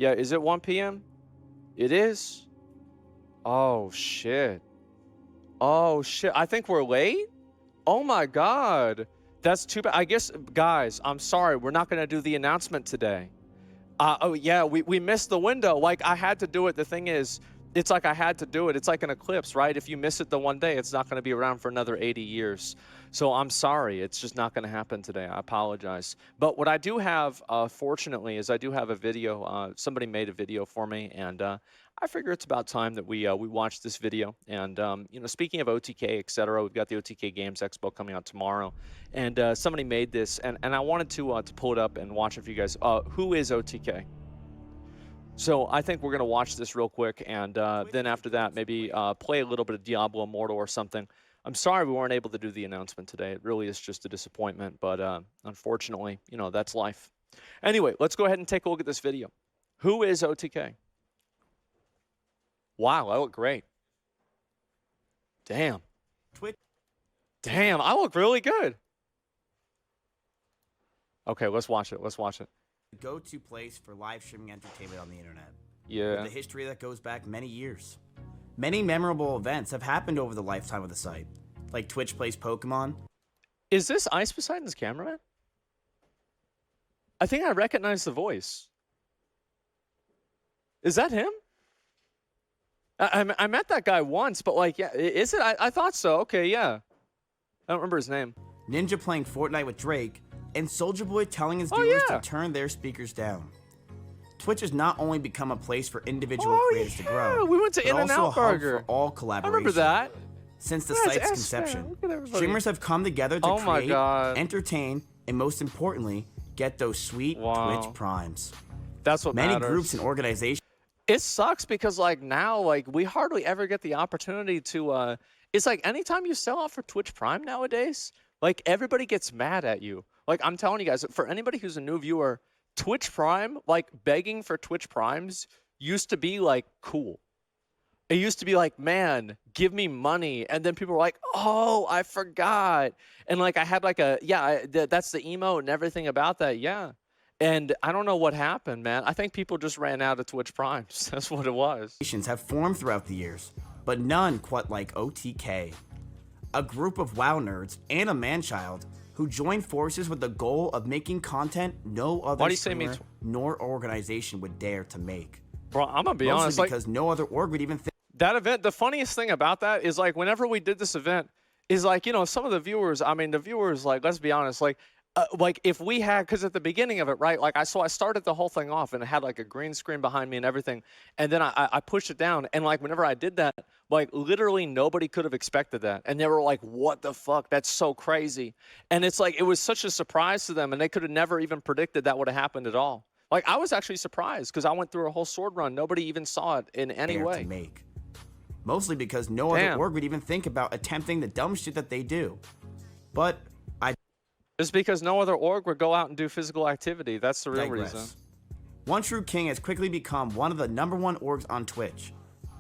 Yeah, is it 1 p.m.? It is? Oh, shit. Oh, shit. I think we're late? Oh, my God. That's too bad. I guess, guys, I'm sorry. We're not going to do the announcement today. Oh, yeah, we missed the window. Like, I had to do it. The thing is, it's like I had to do it. It's like an eclipse, right? If you miss it the one day, it's not going to be around for another 80 years. So I'm sorry. It's just not going to happen today. I apologize. But what I do have, fortunately, is I do have a video. Somebody made a video for me, and I figure it's about time that we watch this video. And, you know, speaking of OTK, et cetera, we've got the OTK Games Expo coming out tomorrow. And somebody made this, and I wanted to pull it up and watch it for you guys. Who is OTK? So I think we're going to watch this real quick, and then after that, maybe play a little bit of Diablo Immortal or something. I'm sorry we weren't able to do the announcement today. It really is just a disappointment, but unfortunately, you know, that's life. Anyway, let's go ahead and take a look at this video. Who is OTK? Wow, I look great. Damn. Damn, I look really good. Okay, let's watch it. Let's watch it. Go-to place for live streaming entertainment on the internet. Yeah. With a history that goes back many years. Many memorable events have happened over the lifetime of the site, like Twitch Plays Pokemon. Is this Ice Poseidon's cameraman? I think I recognize the voice. Is that him? I met that guy once, but like, yeah, is it? I thought so. Okay, yeah. I don't remember his name. Ninja playing Fortnite with Drake, and Soulja Boy telling his viewers to turn their speakers down. Twitch has not only become a place for individual creators to grow, we went to but also In-N-Out a hub Burger. for all collaboration. I remember that. Since the That's site's S-Man. conception, Look at everybody. streamers have come together to create, God. entertain, and most importantly, get those sweet Twitch primes. That's what Many matters. groups and organizations. It sucks because like now, like we hardly ever get the opportunity to, it's like anytime you sell out for Twitch Prime nowadays, like everybody gets mad at you. Like I'm telling you guys, for anybody who's a new viewer, Twitch Prime, like begging for Twitch Primes used to be like cool. It used to be like, man, give me money. And then people were like, oh, I forgot. And like I had like a, yeah, that's the emote and everything about that. Yeah. And I don't know what happened, man. I think people just ran out of Twitch Primes. That's what it was. Have formed throughout the years, but none quite like OTK. A group of WoW nerds and a man-child who joined forces with the goal of making content no other streamer nor organization would dare to make. Bro, I'm gonna be honest, because no other org would even think. That event, the funniest thing about that is like whenever we did this event, is like, you know, some of the viewers, I mean, the viewers, like, let's be honest, like if we had, because at the beginning of it, right, like I started the whole thing off and it had like a green screen behind me and everything, and then I pushed it down, and like whenever I did that, like literally nobody could have expected that, and they were like, what the fuck, that's so crazy. And it's like it was such a surprise to them, and they could have never even predicted that would have happened at all. Like I was actually surprised because I went through a whole sword run, nobody even saw it in any way. Mostly because no other org would even think about attempting the dumb shit that they do. But it's because no other org would go out and do physical activity. That's the real reason. One True King has quickly become one of the #1 orgs on Twitch.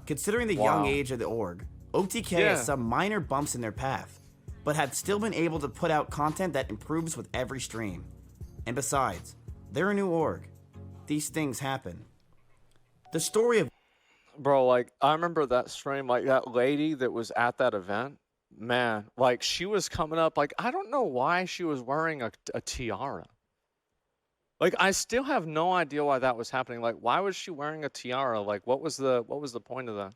Considering the young age of the org, OTK has some minor bumps in their path, but have still been able to put out content that improves with every stream. And besides, they're a new org. These things happen. The story of... Bro, like, I remember that stream, like, that lady that was at that event, man, like, she was coming up, like, I don't know why she was wearing a tiara. Like, I still have no idea why that was happening. Like, why was she wearing a tiara? Like, what was the point of that?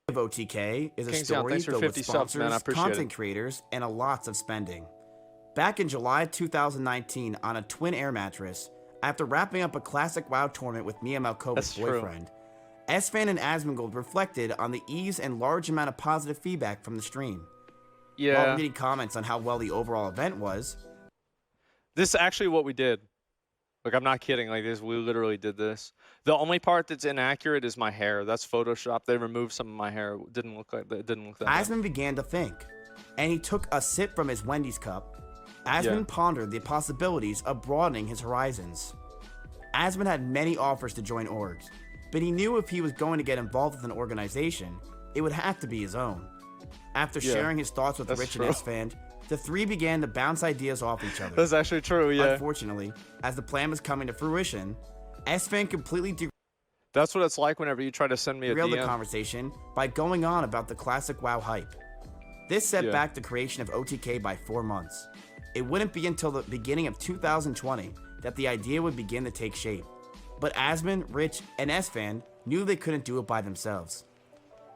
OTK is a story filled with sponsors, content creators, and a lots of spending. Back in July 2019, on a twin air mattress, after wrapping up a classic WoW tournament with Mia Malkova's boyfriend, S-Fan and ASMONGOLD reflected on the ease and large amount of positive feedback from the stream. While reading comments on how well the overall event was. This is actually what we did. Like, I'm not kidding. Like, this, we literally did this. The only part that's inaccurate is my hair. That's Photoshop. They removed some of my hair. It didn't look like that. It didn't look that bad. Asmon began to think, and he took a sip from his Wendy's cup. Asmon pondered the possibilities of broadening his horizons. Asmon had many offers to join orgs, but he knew if he was going to get involved with an organization, it would have to be his own. After sharing his thoughts with Rich and S-Fan, the three began to bounce ideas off each other. That's actually true, yeah. Unfortunately, as the plan was coming to fruition, S-Fan completely That's what it's like whenever you try to send me a derailed DM. The conversation by going on about the classic WoW hype. This set back the creation of OTK by 4 months. It wouldn't be until the beginning of 2020 that the idea would begin to take shape. But Asmon, Rich, and Esfand knew they couldn't do it by themselves.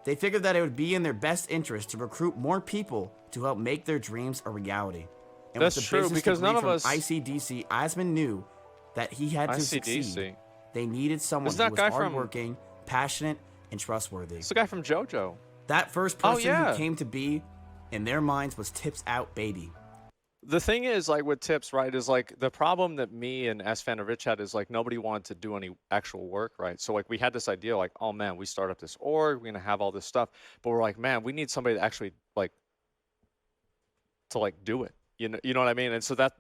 They figured that it would be in their best interest to recruit more people to help make their dreams a reality. And That's true, because none of us... ICDC, Asmon knew that he had to succeed. They needed someone who was hardworking, passionate, and trustworthy. It's the guy from JoJo. That first person who came to be, in their minds, was Tips Out Baby. The thing is, like, with Tips, right, is, like, the problem that me and Esfand and Rich had is, like, nobody wanted to do any actual work, right? So, like, we had this idea, like, oh, man, we start up this org, we're going to have all this stuff. But we're like, man, we need somebody to actually, like, do it. You know what I mean? And so that,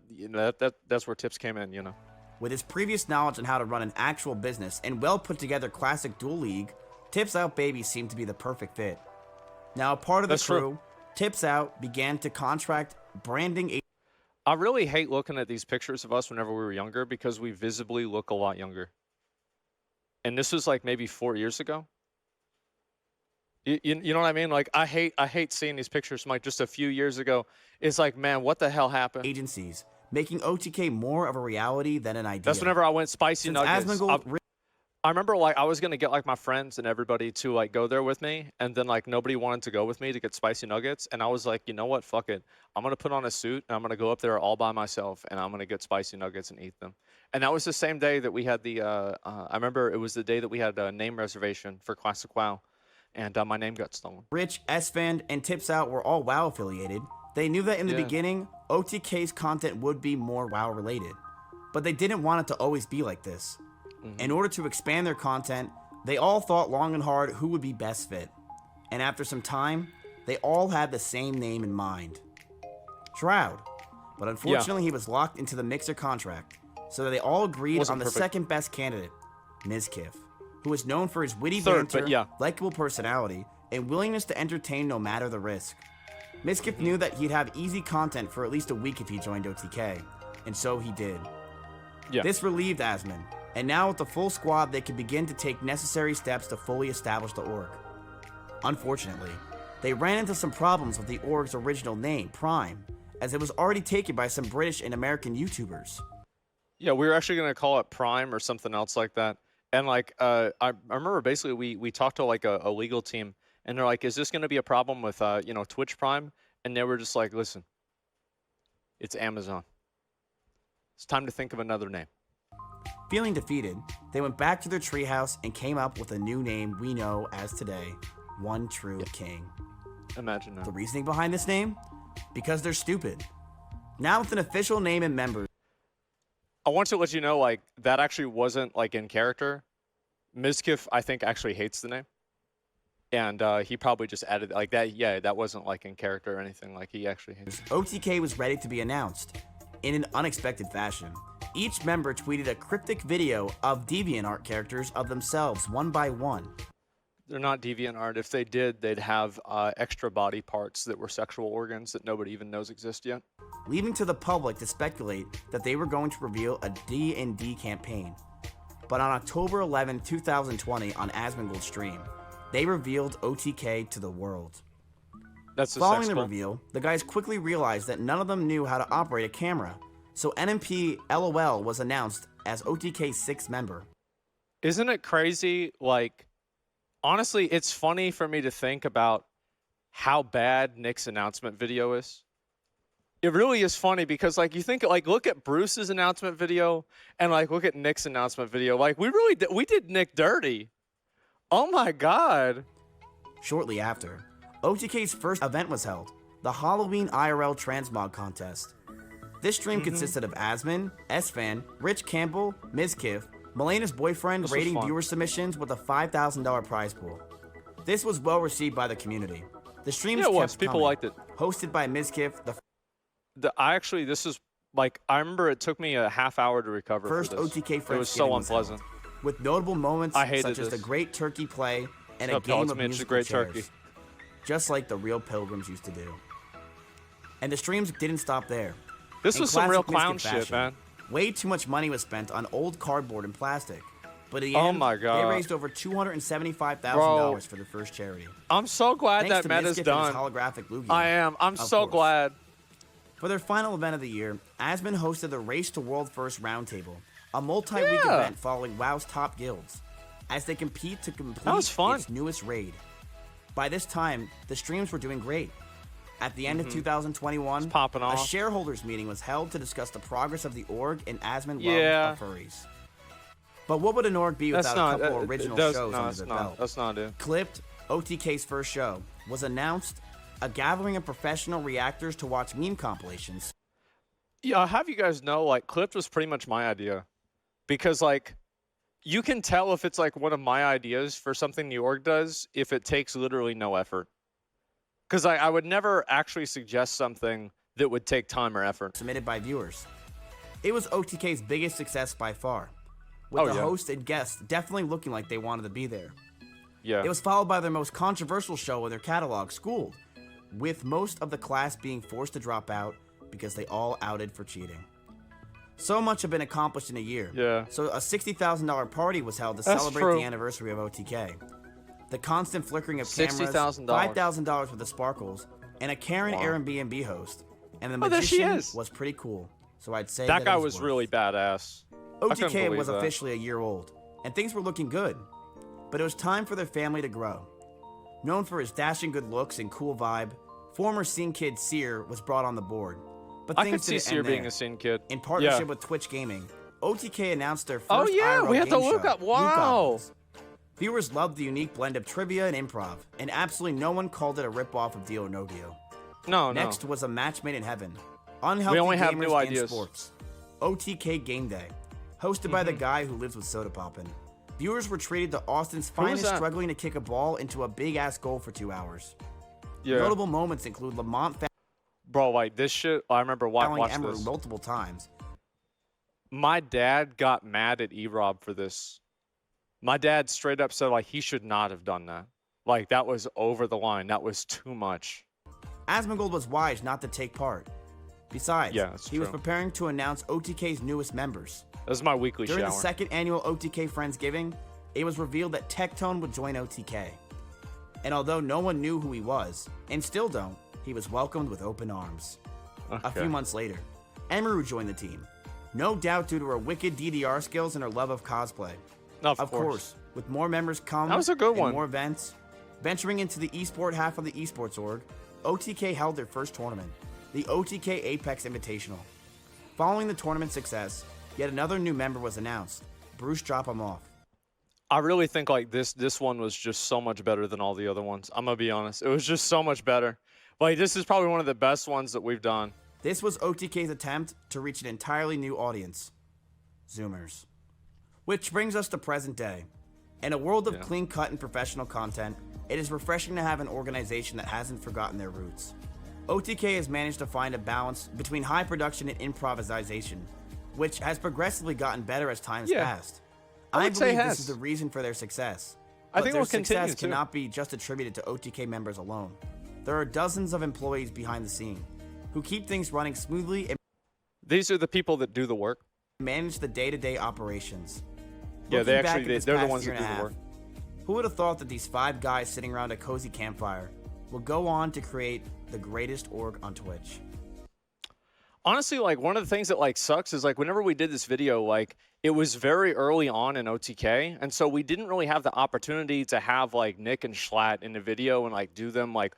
that's where Tips came in, you know? With his previous knowledge on how to run an actual business and well put together classic duel league, Tips Out Baby seemed to be the perfect fit. Now, a part of the crew, Tips Out began to contract branding. I really hate looking at these pictures of us whenever we were younger because we visibly look a lot younger. And this was like maybe 4 years ago. You know what I mean? Like, I hate seeing these pictures from like just a few years ago. It's like, man, what the hell happened? Agencies, making OTK more of a reality than an idea. That's whenever I went spicy nuggets. I remember, like, I was going to get, like, my friends and everybody to, like, go there with me. And then, like, nobody wanted to go with me to get spicy nuggets. And I was like, you know what? Fuck it. I'm going to put on a suit and I'm going to go up there all by myself and I'm going to get spicy nuggets and eat them. And that was the same day that we had the, I remember it was the day that we had a name reservation for Classic WoW. And my name got stolen. Rich, Esfand, and Tips Out were all WoW affiliated. They knew that in the beginning, OTK's content would be more WoW related. But they didn't want it to always be like this. In order to expand their content, they all thought long and hard who would be best fit. And after some time, they all had the same name in mind. Shroud. But unfortunately, he was locked into the Mixer contract, so they all agreed on the second best candidate, Mizkif, who was known for his witty banter, likable personality, and willingness to entertain no matter the risk. Mizkif knew that he'd have easy content for at least a week if he joined OTK, and so he did. This relieved Asmon, and now with the full squad, they could begin to take necessary steps to fully establish the org. Unfortunately, they ran into some problems with the org's original name, Prime, as it was already taken by some British and American YouTubers. Yeah, we were actually going to call it Prime or something else like that. And like, I remember basically we talked to like a legal team, and they're like, is this going to be a problem with, you know, Twitch Prime? And they were just like, listen, it's Amazon. It's time to think of another name. Feeling defeated, they went back to their treehouse and came up with a new name we know as today, One True King. Imagine that. The reasoning behind this name? Because they're stupid. Now with an official name and members. I want to let you know, like, that actually wasn't, like, in character. Mizkif, I think, actually hates the name. And he probably just added, like, that, that wasn't, like, in character or anything. Like, he actually hates it. OTK was ready to be announced in an unexpected fashion. Each member tweeted a cryptic video of DeviantArt characters of themselves, one by one. They're not DeviantArt. If they did, they'd have extra body parts that were sexual organs that nobody even knows exist yet. Leaving to the public to speculate that they were going to reveal a D&D campaign. But on October 11, 2020 on ASMONGOLD stream, they revealed OTK to the world. Following the reveal, the guys quickly realized that none of them knew how to operate a camera, so NMP LOL was announced as OTK's 6th member. Isn't it crazy? Like, honestly, it's funny for me to think about how bad Nick's announcement video is. It really is funny because, like, you think, like, look at Bruce's announcement video and, like, look at Nick's announcement video. Like, we did Nick dirty. Oh, my God. Shortly after, OTK's first event was held, the Halloween IRL Transmog Contest. This stream consisted of Asmon, Esfand, Rich Campbell, Mizkif, Melena's boyfriend rating viewer submissions with a $5,000 prize pool. This was well received by the community. The streams kept people liked it. Hosted by Mizkif, this is like, I remember it took me a half hour to recover. First OTK Friendsgiving it was so unpleasant. With notable moments such as the Great Turkey Play and a game of musical chairs. Just like the real Pilgrims used to do. And the streams didn't stop there. This was some real clown shit, man. Way too much money was spent on old cardboard and plastic. But in the end, my God. they raised over $275,000 for their first charity. I'm so glad that meta's done. Holographic Lugia, I am. I'm so glad. For their final event of the year, Asmon hosted the Race to World First Roundtable, a multi-week event following WoW's top guilds, as they compete to complete its newest raid. By this time, the streams were doing great. At the end of 2021, a shareholders meeting was held to discuss the progress of the org and Asmon Love of Furries. But what would an org be without a couple original shows under their belt? That's not it. Clipped, OTK's first show, was announced, a gathering of professional reactors to watch meme compilations. Yeah, I'll have you guys know, like, Clipped was pretty much my idea. Because, like, you can tell if it's, like, one of my ideas for something the org does if it takes literally no effort. Because I would never actually suggest something that would take time or effort. Submitted by viewers. It was OTK's biggest success by far, with the host and guests definitely looking like they wanted to be there. Yeah. It was followed by their most controversial show of their catalog, Schooled, with most of the class being forced to drop out because they all outed for cheating. So much had been accomplished in a year. Yeah. So a $60,000 party was held to celebrate the anniversary of OTK. The constant flickering of cameras, $5,000 with the sparkles, and a Karen Airbnb host. And the magician was pretty cool. So I'd say that guy was really badass. OTK was officially a year old, and things were looking good. But it was time for their family to grow. Known for his dashing good looks and cool vibe, former scene kid Seer was brought on the board. But I could see Seer being a scene kid. In partnership with Twitch Gaming, OTK announced their first we have to look up. Wow. Viewers loved the unique blend of trivia and improv, and absolutely no one called it a ripoff of Deal or No Deal. Next was a match made in heaven. Unhealthy we only have gamers new ideas. Sports. OTK Game Day, hosted by the guy who lives with Sodapoppin. Viewers were treated to Austin's finest struggling to kick a ball into a big-ass goal for 2 hours. Notable moments include Lamont Bro, like this shit, I remember watching Emiru this multiple times. My dad got mad at E-Rob for this. My dad straight up said, like, he should not have done that. Like, that was over the line. That was too much. ASMONGOLD was wise not to take part. Besides, he was preparing to announce OTK's newest members. This is my weekly shower. During the second annual OTK Friendsgiving, it was revealed that Tectone would join OTK. And although no one knew who he was, and still don't, he was welcomed with open arms. A few months later, Emiru joined the team. No doubt due to her wicked DDR skills and her love of cosplay. Of course, with more members come more events, venturing into the esport half of the esports org, OTK held their first tournament, the OTK Apex Invitational. Following the tournament success, yet another new member was announced, BruceDropEmOff. I really think like this one was just so much better than all the other ones. I'm gonna be honest. It was just so much better. Like, this is probably one of the best ones that we've done. This was OTK's attempt to reach an entirely new audience, Zoomers. Which brings us to present day. In a world of clean-cut and professional content, it is refreshing to have an organization that hasn't forgotten their roots. OTK has managed to find a balance between high production and improvisation, which has progressively gotten better as time has passed. I believe this is the reason for their success. But their success cannot be just attributed to OTK members alone. There are dozens of employees behind the scene who keep things running smoothly and these are the people that do the work. Manage the day-to-day operations. Yeah, they're the ones that do the work. Who would have thought that these 5 guys sitting around a cozy campfire will go on to create the greatest org on Twitch? Honestly, like, one of the things that, like, sucks is, like, whenever we did this video, like, it was very early on in OTK, and so we didn't really have the opportunity to have, like, Nick and Schlatt in the video and, like, do them, like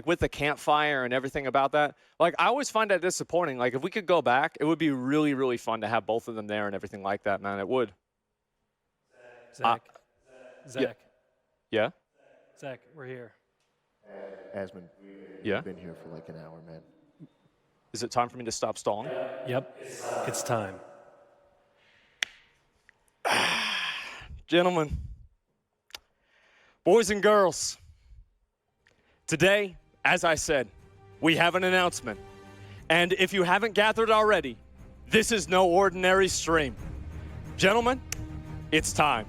with the campfire and everything about that. Like, I always find that disappointing. Like, if we could go back, it would be really, really fun to have both of them there and everything like that, man. It would. Zach. Yeah? Zach, we're here. Asmon, we've been here for like an hour, man. Is it time for me to stop stalling? Yep, it's time. Gentlemen, boys and girls, today, as I said, we have an announcement. And if you haven't gathered already, this is no ordinary stream. Gentlemen, it's time.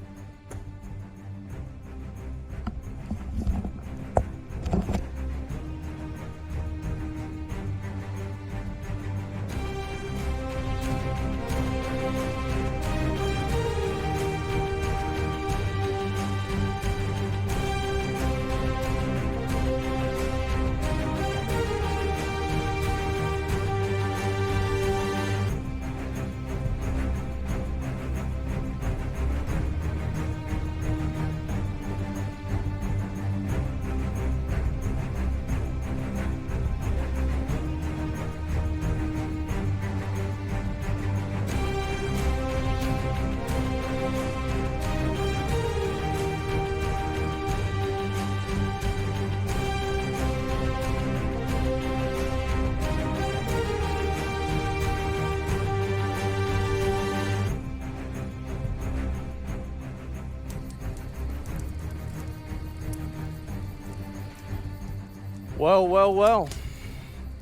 Well, well, well.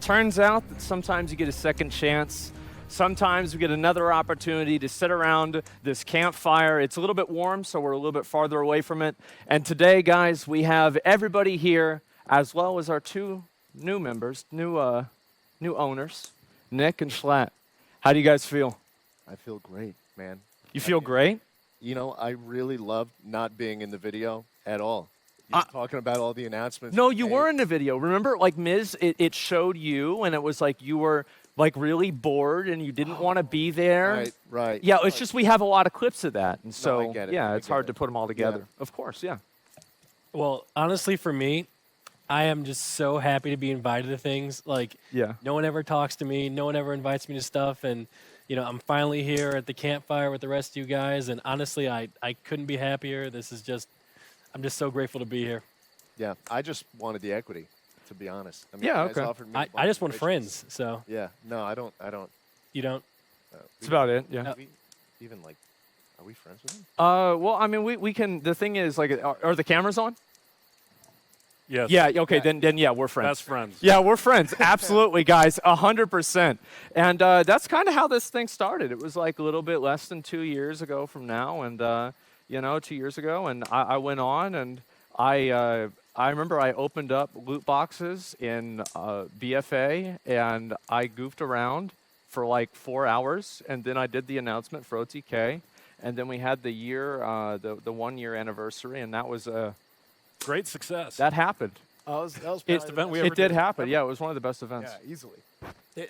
Turns out that sometimes you get a second chance. Sometimes we get another opportunity to sit around this campfire. It's a little bit warm, so we're a little bit farther away from it. And today, guys, we have everybody here, as well as our two new members, new owners, Nick and Schlatt. How do you guys feel? I feel great, man. You feel great? You know, I really loved not being in the video at all. You talking about all the announcements. No, you were in the video. Remember, like, Miz, it showed you, and it was like you were, like, really bored, and you didn't want to be there. Right, right. Yeah, it's just we have a lot of clips of that, and so, I get it. yeah, I it's get hard it. to put them all together. Yeah. Of course, yeah. Well, honestly, for me, I am just so happy to be invited to things. Like, Yeah. no one ever talks to me. No one ever invites me to stuff. And, you know, I'm finally here at the campfire with the rest of you guys. And honestly, I couldn't be happier. This is just, I'm just so grateful to be here. Yeah, I just wanted the equity, to be honest. I mean, Yeah, you guys okay. offered me a I bunch just of want riches. friends. So, Yeah, no, I don't. you don't? That's about it, yeah. We even like, are we friends with him? Well, I mean, we can, the thing is, like, are the cameras on? Yes. Yeah, okay, then yeah, we're friends. Best friends. Yeah, we're friends. Absolutely, guys, 100%. And that's kind of how this thing started. It was like a little bit less than 2 years ago from now, and, you know, 2 years ago, and I went on, and I remember I opened up loot boxes in BFA, and I goofed around for like 4 hours, and then I did the announcement for OTK, and then we had the year, the 1 year anniversary, and that was Great success. that happened. That was Best probably event we It ever did happen. Yeah, it was one of the best events. Yeah, easily.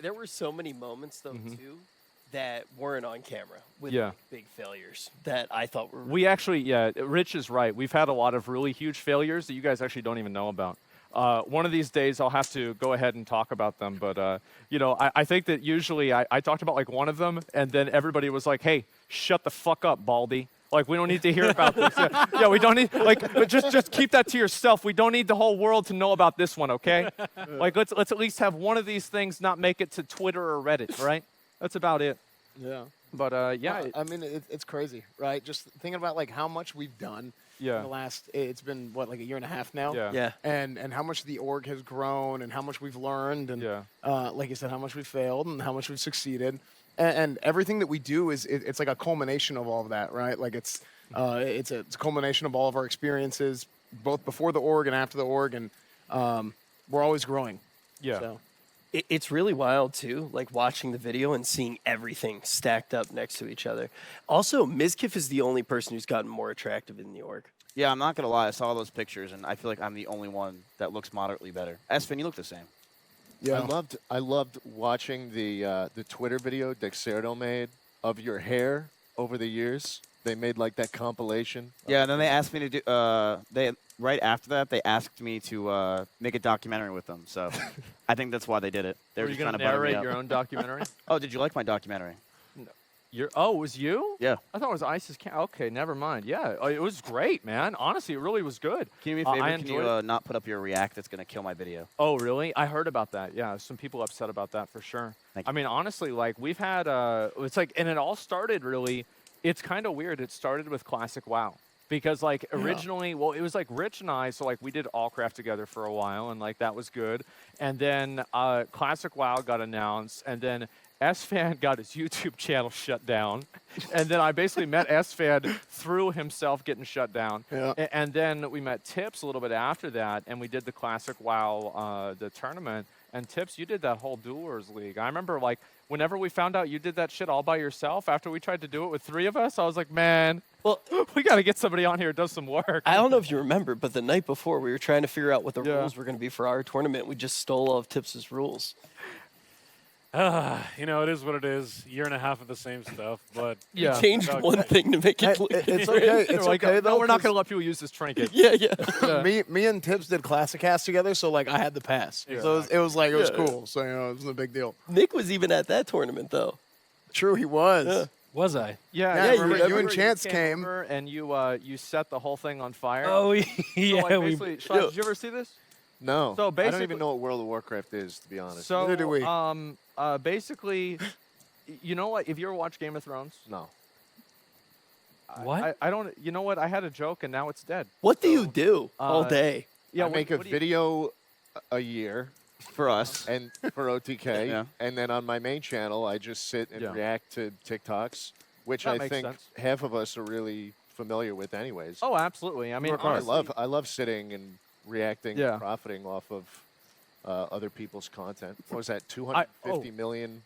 There were so many moments, though, too, that weren't on camera with Yeah. like, big failures that I thought were. We actually, yeah, Rich is right. We've had a lot of really huge failures that you guys actually don't even know about. One of these days, I'll have to go ahead and talk about them. But, you know, I think that usually I talked about, like, one of them, and then everybody was like, hey, shut the fuck up, Baldy. Like, we don't need to hear about this. Yeah, we don't need, like, but just keep that to yourself. We don't need the whole world to know about this one, okay? Like, let's at least have one of these things not make it to Twitter or Reddit, right? That's about it. Yeah. But, yeah. I mean, it's crazy, right? Just thinking about, like, how much we've done Yeah. in the last, it's been, what, like a year and a half now? Yeah. Yeah. And how much the org has grown and how much we've learned and, Yeah. like you said, how much we've failed and how much we've succeeded. And everything that we do it's like a culmination of all of that, right? Like it's a culmination of all of our experiences, both before the org and after the org, and we're always growing. Yeah. So. It's really wild, too, like watching the video and seeing everything stacked up next to each other. Also, Mizkif is the only person who's gotten more attractive in the org. Yeah, I'm not gonna lie. I saw those pictures, and I feel like I'm the only one that looks moderately better. Esfin, you look the same. Yeah. I loved watching the Twitter video Dexerto made of your hair over the years. They made like that compilation. Yeah, and then they asked me to do. Right after that, they asked me to make a documentary with them. So I think that's why they did it. They were Were you just trying going to to butter me narrate up. your own documentary? Oh, did you like my documentary? Oh, it was you? Yeah. I thought it was Ice's Okay, never mind. Yeah, it was great, man. Honestly, it really was good. Can you do me a favor? I Can enjoyed you not put up your react? That's gonna kill my video. Oh, really? I heard about that. Yeah, some people upset about that for sure. Thank you. I mean, honestly, like we've had, it's like, and it all started really, it's kind of weird. It started with Classic WoW. Because like originally, well, it was like Rich and I, so like we did Allcraft together for a while, and like that was good. And then Classic WoW got announced, and then S-Fan got his YouTube channel shut down. And then I basically met S-Fan through himself getting shut down. Yeah. And then we met Tips a little bit after that, and we did the Classic WoW, the tournament. And Tips, you did that whole Duelers League. I remember, like, whenever we found out you did that shit all by yourself, after we tried to do it with 3 of us, I was like, man, well, we got to get somebody on here who does some work. I don't know if you remember, but the night before, we were trying to figure out what the Yeah. rules were going to be for our tournament. We just stole all of Tips' rules. You know, it is what it is. Year and a half of the same stuff, but Yeah. We changed Okay. one thing to make it clear. It's okay. It's Like, okay, no, though. we're not going to let people use this trinket. Yeah, yeah. Me and Tibbs did Classic Cast together, so like I had the pass. So it was like it was cool. So it wasn't a big deal. Nick was even at that tournament, though. True, he was. Yeah. Was I? Yeah, Yeah, I you- remember- you and remember Chance came. over and you set the whole thing on fire. Oh, yeah. So, like, we, basically, Schlatt, did you ever see this? No, So I basically- don't even know what World of Warcraft is, to be honest. So, Neither do we. basically, you know what? If you ever watched Game of Thrones, No. What? I don't. You know what? I had a joke and now it's dead. What do you do all uh, day? Yeah, I make a what do you- video a year. For us. And for OTK. Yeah. And then on my main channel, I just sit and react to TikToks, which That I makes think sense. half of us are really familiar with anyways. Oh, absolutely. I mean, I love sitting and reacting and profiting off of other people's content. What was that, 250 million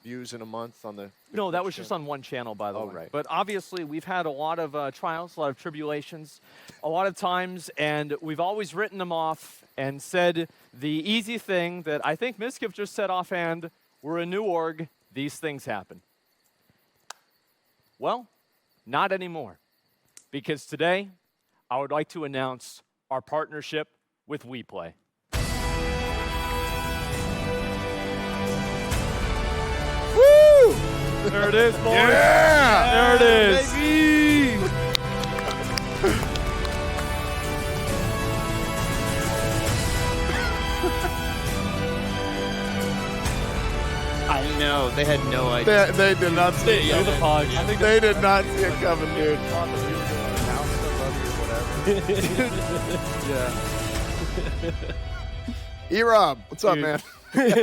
views in a month on the No, that was just on one channel, by the way. Right. But obviously, we've had a lot of trials, a lot of tribulations, a lot of times, and we've always written them off and said the easy thing that I think Miskiff just said offhand, we're a new org, these things happen. Well, not anymore. Because today, I would like to announce our partnership with WePlay. There it is, boys. Yeah! There it is. Baby! I know. They had no idea. They did not see it coming. They did not see it coming, dude. Yeah. E-Rob, what's up, man? Yeah,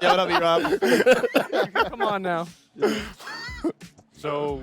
what up, E-Rob? Come on now. So,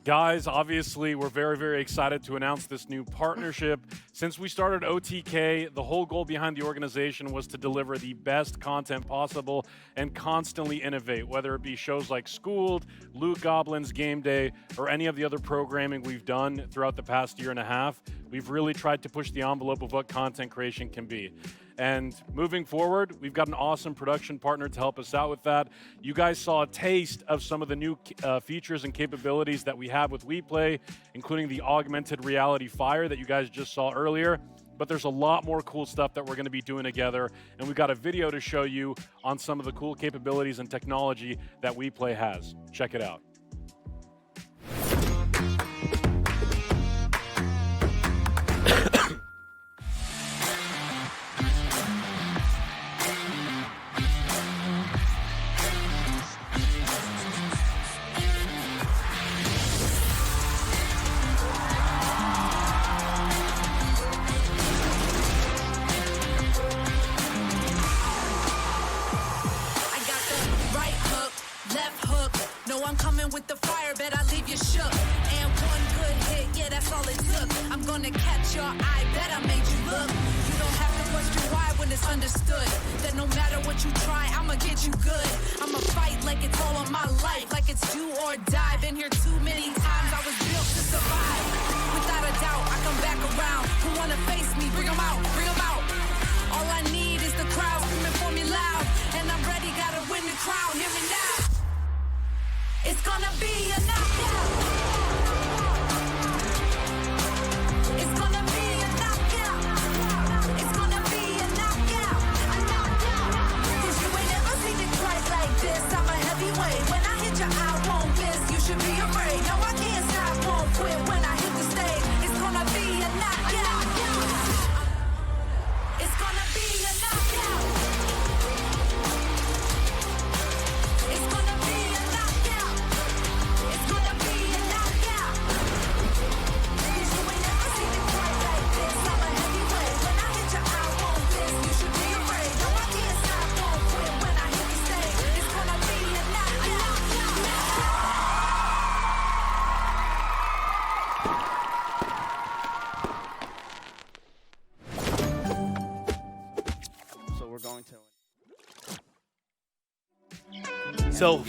guys, obviously, we're very, very excited to announce this new partnership. Since we started OTK, the whole goal behind the organization was to deliver the best content possible and constantly innovate, whether it be shows like Schooled, Loot Goblins, Game Day, or any of the other programming we've done throughout the past year and a half. We've really tried to push the envelope of what content creation can be. And moving forward, we've got an awesome production partner to help us out with that. You guys saw a taste of some of the new features and capabilities that we have with WePlay, including the augmented reality fire that you guys just saw earlier. But there's a lot more cool stuff that we're going to be doing together. And we've got a video to show you on some of the cool capabilities and technology that WePlay has. Check it out. I'm coming with the fire, bet I leave you shook. And one good hit, yeah, that's all it took. I'm gonna catch your eye, bet I made you look. You don't have to question why when it's understood that no matter what you try, I'ma get you good. I'ma fight like it's all of my life, like it's do or die. Been here too many times, I was built to survive. Without a doubt, I come back around. Who wanna face me? Bring 'em out, bring 'em out. All I need is the crowd screaming for me loud. And I'm ready, gotta win the crown, hear me now. It's gonna be a knockout. It's gonna be a knockout. It's gonna be a knockout. A knockout. 'Cause you ain't never seen it quite like this. I'm a heavyweight. When I hit you, I won't miss. You should be afraid. No, I can't stop, won't quit. When I hit the stage, it's gonna be a knockout. It's gonna be a knockout. It's gonna be a knockout. It's gonna be a knockout. 'Cause you ain't never seen it quite like this. I'm a heavyweight. When I hit you, I won't miss. You should be afraid. No, I can't stop, won't quit. When I hit the stage, it's gonna be a knockout. So we're going to. So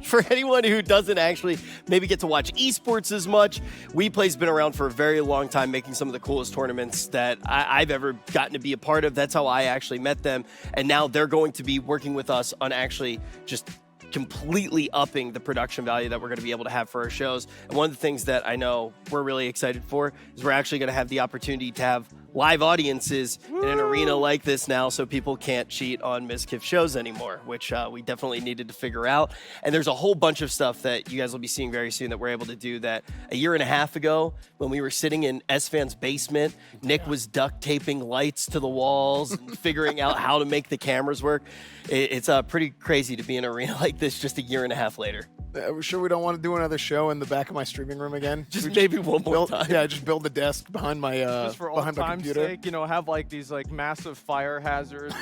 for anyone who doesn't actually maybe get to watch esports as much, WePlay's been around for a very long time, making some of the coolest tournaments that I've ever gotten to be a part of. That's how I actually met them. And now they're going to be working with us on actually just completely upping the production value that we're going to be able to have for our shows. And one of the things that I know we're really excited for is we're actually going to have the opportunity to have live audiences in an arena like this now, so people can't cheat on Miskiff shows anymore, which we definitely needed to figure out. And there's a whole bunch of stuff that you guys will be seeing very soon that we're able to do that a year and a half ago when we were sitting in S-Fan's basement, Nick was duct taping lights to the walls and figuring out how to make the cameras work. It's pretty crazy to be in an arena like this just a year and a half later. We're sure we don't want to do another show in the back of my streaming room again. Just maybe one more time. Yeah, just build the desk behind my Just for old behind my time's computer. sake, have like these like massive fire hazards,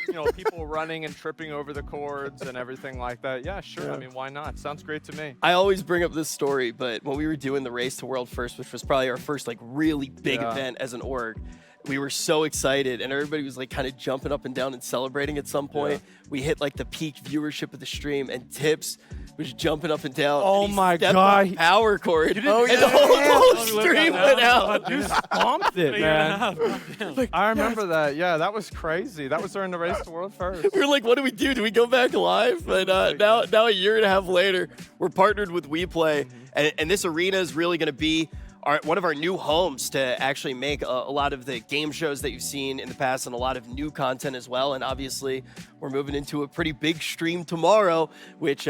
and, people running and tripping over the cords and everything like that. Yeah, sure. Yeah. I mean, why not? Sounds great to me. I always bring up this story, but when we were doing the Race to World First, which was probably our first like really big event as an org, we were so excited, and everybody was like kind of jumping up and down and celebrating at some point. We hit like the peak viewership of the stream, and Tips was jumping up and down. Oh and my God. Power cord. And the yeah. whole stream went out. You stomped it, man. I remember that. Yeah, that was crazy. That was during the Race to World First. We were like, what do we do? Do we go back live? But now a year and a half later, we're partnered with WePlay, and this arena is really going to be one of our new homes to actually make a lot of the game shows that you've seen in the past and a lot of new content as well. And obviously, we're moving into a pretty big stream tomorrow, which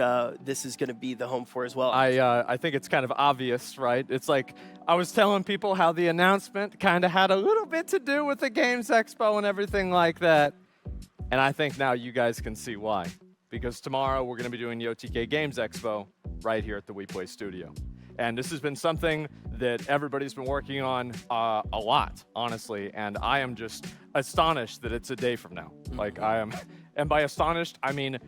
this is going to be the home for as well. I think it's kind of obvious, right? It's like I was telling people how the announcement kind of had a little bit to do with the Games Expo and everything like that. And I think now you guys can see why. Because tomorrow we're going to be doing the OTK Games Expo right here at the WePlay studio. And this has been something that everybody's been working on a lot, honestly. And I am just astonished that it's a day from now. Like I am, and by astonished, I mean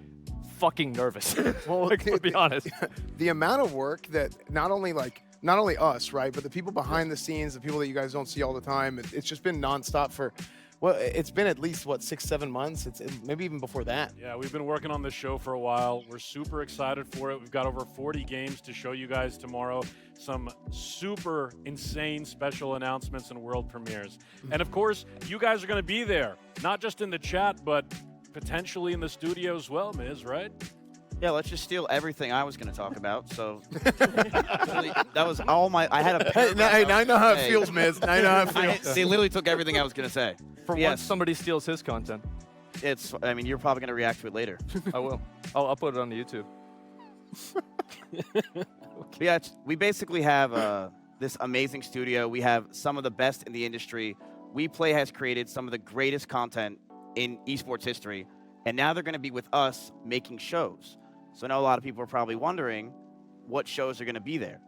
fucking nervous. Well, to be honest. The amount of work that not only us, right, but the people behind the scenes, the people that you guys don't see all the time, it's just been nonstop for. Well, it's been at least, 6-7 months? It's maybe even before that. Yeah, we've been working on this show for a while. We're super excited for it. We've got over 40 games to show you guys tomorrow. Some super insane special announcements and world premieres. And of course, you guys are going to be there, not just in the chat, but potentially in the studio as well, Miz, right? Yeah, let's just steal everything I was going to talk about. So really, that was all my. I had a. Now I know how it feels, Miz. Now I know how it feels. They literally took everything I was going to say. For once somebody steals his content. I mean, you're probably going to react to it later. I will. I'll upload it on the YouTube. Yeah, we basically have this amazing studio. We have some of the best in the industry. WePlay has created some of the greatest content in esports history, and now they're going to be with us making shows. So I know a lot of people are probably wondering what shows are going to be there.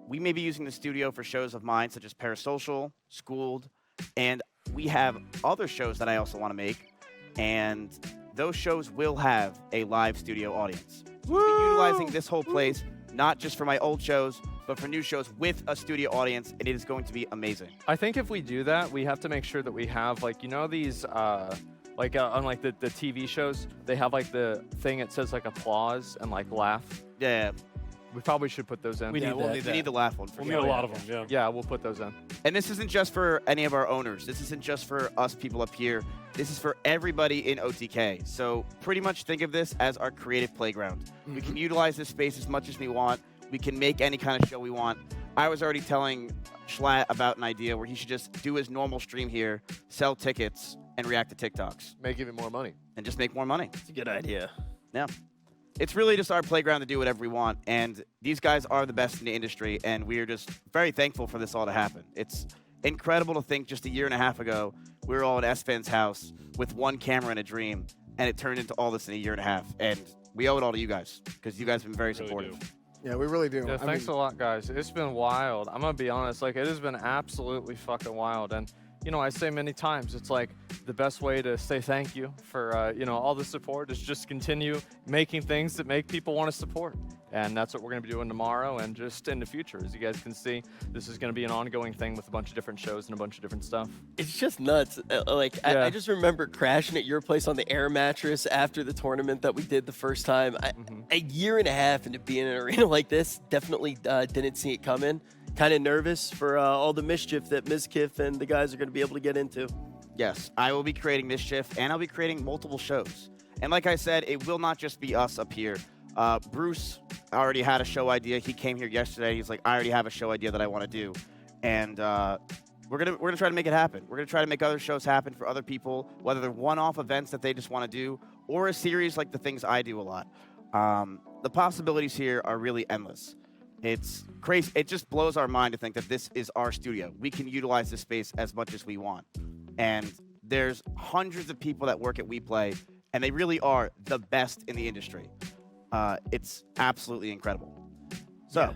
We may be using the studio for shows of mine, such as Parasocial, Schooled, and we have other shows that I also want to make, and those shows will have a live studio audience. So we'll be utilizing this whole place, not just for my old shows, but for new shows with a studio audience, and it is going to be amazing. I think if we do that, we have to make sure that we have, these... on the TV shows, they have like the thing that says like applause and like laugh. Yeah. We probably should put those in. We need the laugh one for sure. We'll need a lot of them, yeah. Yeah, we'll put those in. And this isn't just for any of our owners. This isn't just for us people up here. This is for everybody in OTK. So pretty much think of this as our creative playground. Mm-hmm. We can utilize this space as much as we want. We can make any kind of show we want. I was already telling Schlatt about an idea where he should just do his normal stream here, sell tickets, and react to TikToks. Make even more money. And just make more money. It's a good idea. Yeah. It's really just our playground to do whatever we want. And these guys are the best in the industry, and we are just very thankful for this all to happen. It's incredible to think just a year and a half ago, we were all at S-Fan's house with one camera and a dream, and it turned into all this in a year and a half. And we owe it all to you guys, because you guys have been very supportive. Yeah, we really do. Yeah, thanks a lot, guys. It's been wild. I'm going to be honest. It has been absolutely fucking wild. And, I say many times, it's like the best way to say thank you for, all the support is just continue making things that make people want to support. And that's what we're going to be doing tomorrow and just in the future. As you guys can see, this is going to be an ongoing thing with a bunch of different shows and a bunch of different stuff. It's just nuts. I just remember crashing at your place on the air mattress after the tournament that we did the first time. A year and a half into being in an arena like this, definitely didn't see it coming. Kind of nervous for all the mischief that Mizkif and the guys are going to be able to get into. Yes, I will be creating mischief, and I'll be creating multiple shows. And like I said, it will not just be us up here. Bruce already had a show idea. He came here yesterday. He's like, I already have a show idea that I want to do. And we're gonna try to make it happen. We're going to try to make other shows happen for other people, whether they're one-off events that they just want to do, or a series like the things I do a lot. The possibilities here are really endless. It's crazy. It just blows our mind to think that this is our studio. We can utilize this space as much as we want. And there's hundreds of people that work at WePlay, and they really are the best in the industry. It's absolutely incredible. So,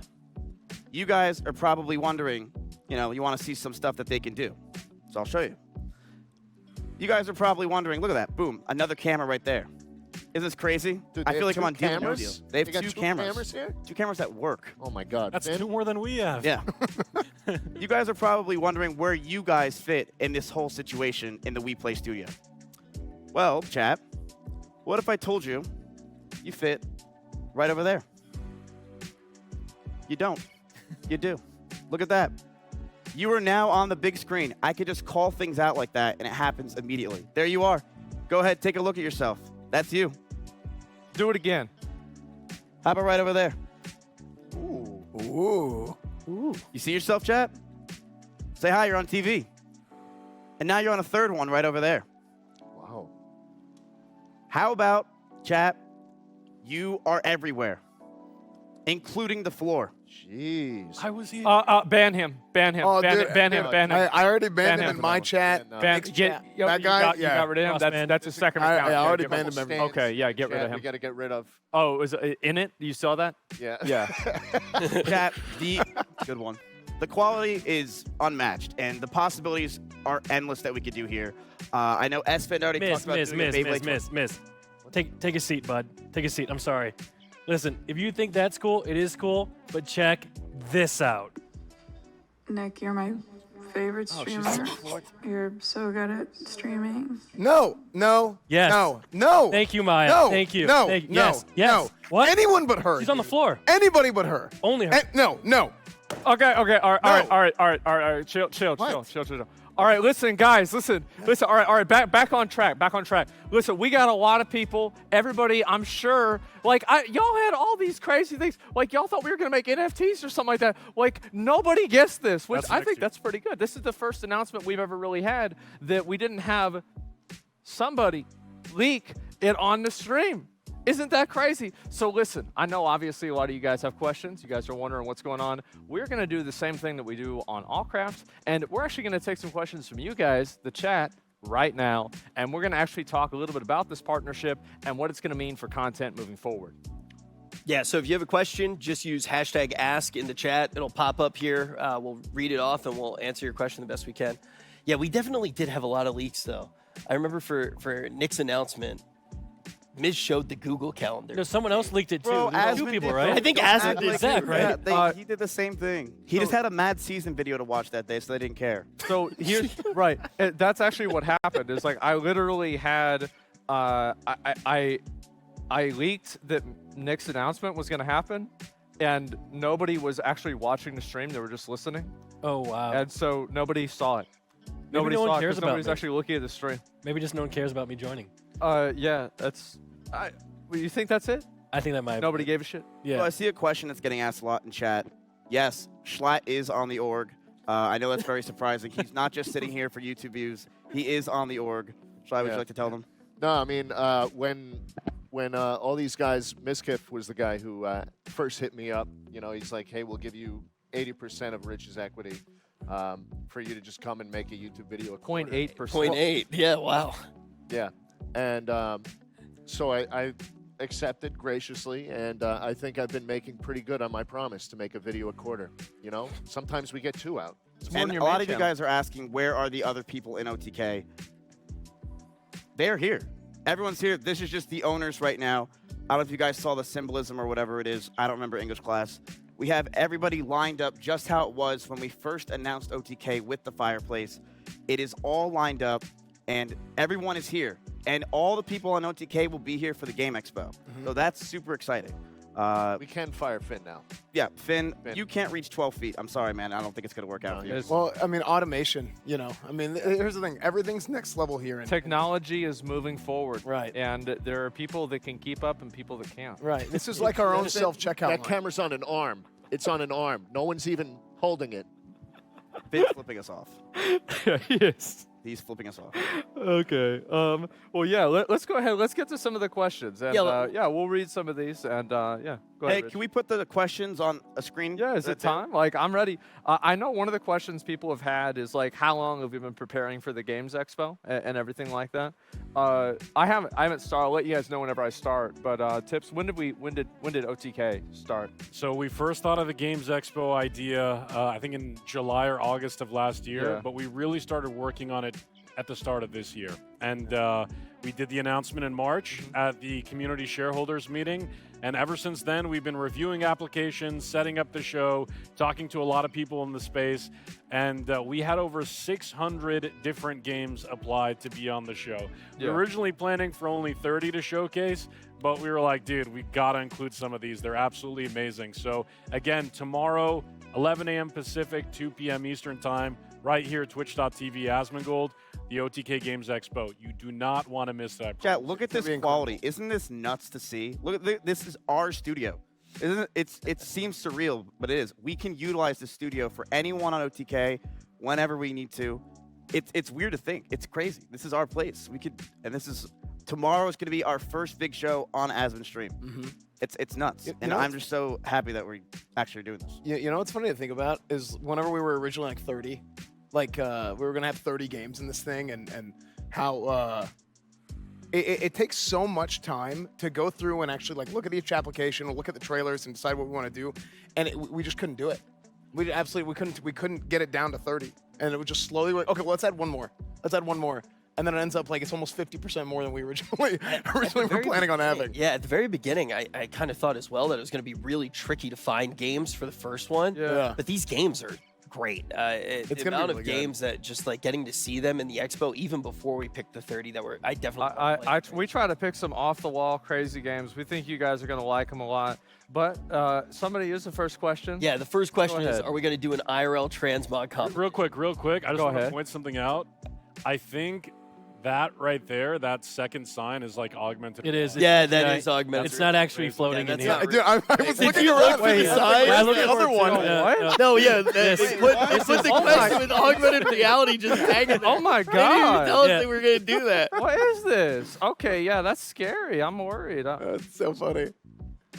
you guys are probably wondering, you want to see some stuff that they can do. So I'll show you. You guys are probably wondering, look at that, boom, another camera right there. Isn't this crazy? Dude, I feel like I'm on cameras? deal. They have got two two cameras. here? 2 cameras that work. Oh my God. That's Finn? 2 more than we have. Yeah. You guys are probably wondering where you guys fit in this whole situation in the We Play studio. Well, chat, what if I told you you fit right over there? You don't. You do. Look at that. You are now on the big screen. I could just call things out like that, and it happens immediately. There you are. Go ahead, take a look at yourself. That's you. Do it again. How about right over there? Ooh. You see yourself, chat? Say hi, you're on TV. And now you're on a third one right over there. Wow. How about, chat, you are everywhere, including the floor. Jeez. I was here. Ban him. Ban him. Oh, ban, dude, him. Ban him. Ban him. I already banned Ban him him. in my chat. Ban, Nick's get, chat. yo, That guy, you got rid of him. That's his second account. I already Yeah, banned him. Stands. Okay, yeah, get rid of him. We got to get rid of. Oh, is it in it? You saw that? Yeah. Yeah. Chat, good one. The quality is unmatched, and the possibilities are endless that we could do here. I know Esfin already talked about doing a Beyblade. Miss. Take a seat, bud. Take a seat. I'm sorry. Listen, if you think that's cool, it is cool, but check this out. Nick, you're my favorite streamer. You're so good at streaming. No. Yes. No. Thank you, Maya. No. Thank you. No. Thank, No. yes. Yes. No. What? Anyone but her. She's on the floor. Anybody but her. Only her. No. Okay. All right. Chill. All right, listen, guys, listen. All right, back on track. Listen, we got a lot of people. Everybody, I'm sure, y'all had all these crazy things. Like, y'all thought we were gonna make NFTs or something like that. Like, nobody guessed this, which I think that's pretty good. This is the first announcement we've ever really had that we didn't have somebody leak it on the stream. Isn't that crazy? So listen, I know obviously a lot of you guys have questions. You guys are wondering what's going on. We're going to do the same thing that we do on Allcraft, and we're actually going to take some questions from you guys, the chat, right now, and we're going to actually talk a little bit about this partnership and what it's going to mean for content moving forward. Yeah, so if you have a question, just use hashtag ask in the chat. It'll pop up here. We'll read it off, and we'll answer your question the best we can. Yeah, we definitely did have a lot of leaks, though. I remember for Nick's announcement, Miz showed the Google Calendar. No, someone else leaked it too. Bro, Two people, right? I think Asmon did. Zach, right? Yeah, he did the same thing. He just had a Mad Season video to watch that day, so they didn't care. So here's right. That's actually what happened. Is like I literally had I leaked that Nick's announcement was going to happen, and nobody was actually watching the stream. They were just listening. Oh wow! And so nobody saw it. Nobody saw cares it about nobody's me. actually looking at the stream. Maybe just no one cares about me joining. Yeah, that's. You think that's it? I think that might. Nobody gave a shit. Yeah. So I see a question that's getting asked a lot in chat. Yes, Schlatt is on the org. I know that's very surprising. He's not just sitting here for YouTube views. He is on the org. Schlatt, would you like to tell them? No, I mean, when all these guys, Miskiff was the guy who first hit me up. He's like, hey, we'll give you 80% of Rich's equity for you to just come and make a YouTube video. 0.8%. 0.8. Yeah, wow. Yeah. And so I accepted graciously, and I think I've been making pretty good on my promise to make a video a quarter. Sometimes we get 2 out. And a lot of you guys are asking, where are the other people in OTK? They're here. Everyone's here. This is just the owners right now. I don't know if you guys saw the symbolism or whatever it is. I don't remember English class. We have everybody lined up just how it was when we first announced OTK with the fireplace. It is all lined up, and everyone is here. And all the people on OTK will be here for the Game Expo. So that's super exciting. We can fire Finn now. Yeah, Finn, you can't reach 12 feet. I'm sorry, man. I don't think it's going to work out for you. Well, I mean, automation, I mean, here's the thing. Everything's next level here. Technology is moving forward. Right. And there are people that can keep up and people that can't. Right. This is like our own self-checkout That line. camera's on an arm. It's on an arm. No one's even holding it. Finn's flipping us off. Yes. He's flipping us off. Okay. Well, yeah. Let's go ahead. Let's get to some of the questions, and Yeah, we'll read some of these, and yeah. Go ahead. Hey, Rich. can we put the questions on a screen? Yeah, is it time? Like, I'm ready. I know one of the questions people have had is like, how long have you been preparing for the Games Expo and everything like that? I haven't started. I'll let you guys know whenever I start. But Tips, when did OTK start? So we first thought of the Games Expo idea, I think in July or August of last year, but we really started working on it at the start of this year. And we did the announcement in March at the community shareholders meeting. And ever since then, we've been reviewing applications, setting up the show, talking to a lot of people in the space. And we had over 600 different games applied to be on the show. We were originally planning for only 30 to showcase, but we were like, dude, we got to include some of these. They're absolutely amazing. So again, tomorrow, 11 a.m. Pacific, 2 p.m. Eastern time, right here, twitch.tv, ASMONGOLD, the OTK Games Expo. You do not want to miss that. Chat, look at this quality. Isn't this nuts to see? Look at this is our studio. Isn't it? It seems surreal, but it is. We can utilize the studio for anyone on OTK whenever we need to. It's weird to think. It's crazy. This is our place. We could, and this is tomorrow is going to be our first big show on Asmon stream. It's nuts, and I'm just so happy that we're actually doing this. You know what's funny to think about is whenever we were originally like 30, like we were gonna have 30 games in this thing, and how it takes so much time to go through and actually like look at each application, look at the trailers, and decide what we want to do, and we just couldn't do it. We couldn't get it down to 30, and it would just slowly like, okay, well, let's add one more. And then it ends up like it's almost 50% more than we originally were planning on having. Yeah, at the very beginning, I kind of thought as well that it was going to be really tricky to find games for the first one. Yeah. But these games are great. The amount of games that just like getting to see them in the expo, even before we picked the 30 that were, I definitely. We try to pick some off the wall crazy games. We think you guys are going to like them a lot. But somebody use the first question. Yeah, the first question is, are we going to do an IRL transmog comp? Real quick. I just want to point something out. I think that right there, that second sign is like augmented. It is. Yeah, that is augmented. It's not actually floating in here. Dude, I was looking around for the sign. I looked the other one. What? No, yeah. They put the question with augmented reality just hanging there. Oh my They didn't god. even tell us they were going to do that. What is this? Okay, yeah, that's scary. I'm worried. That's so funny.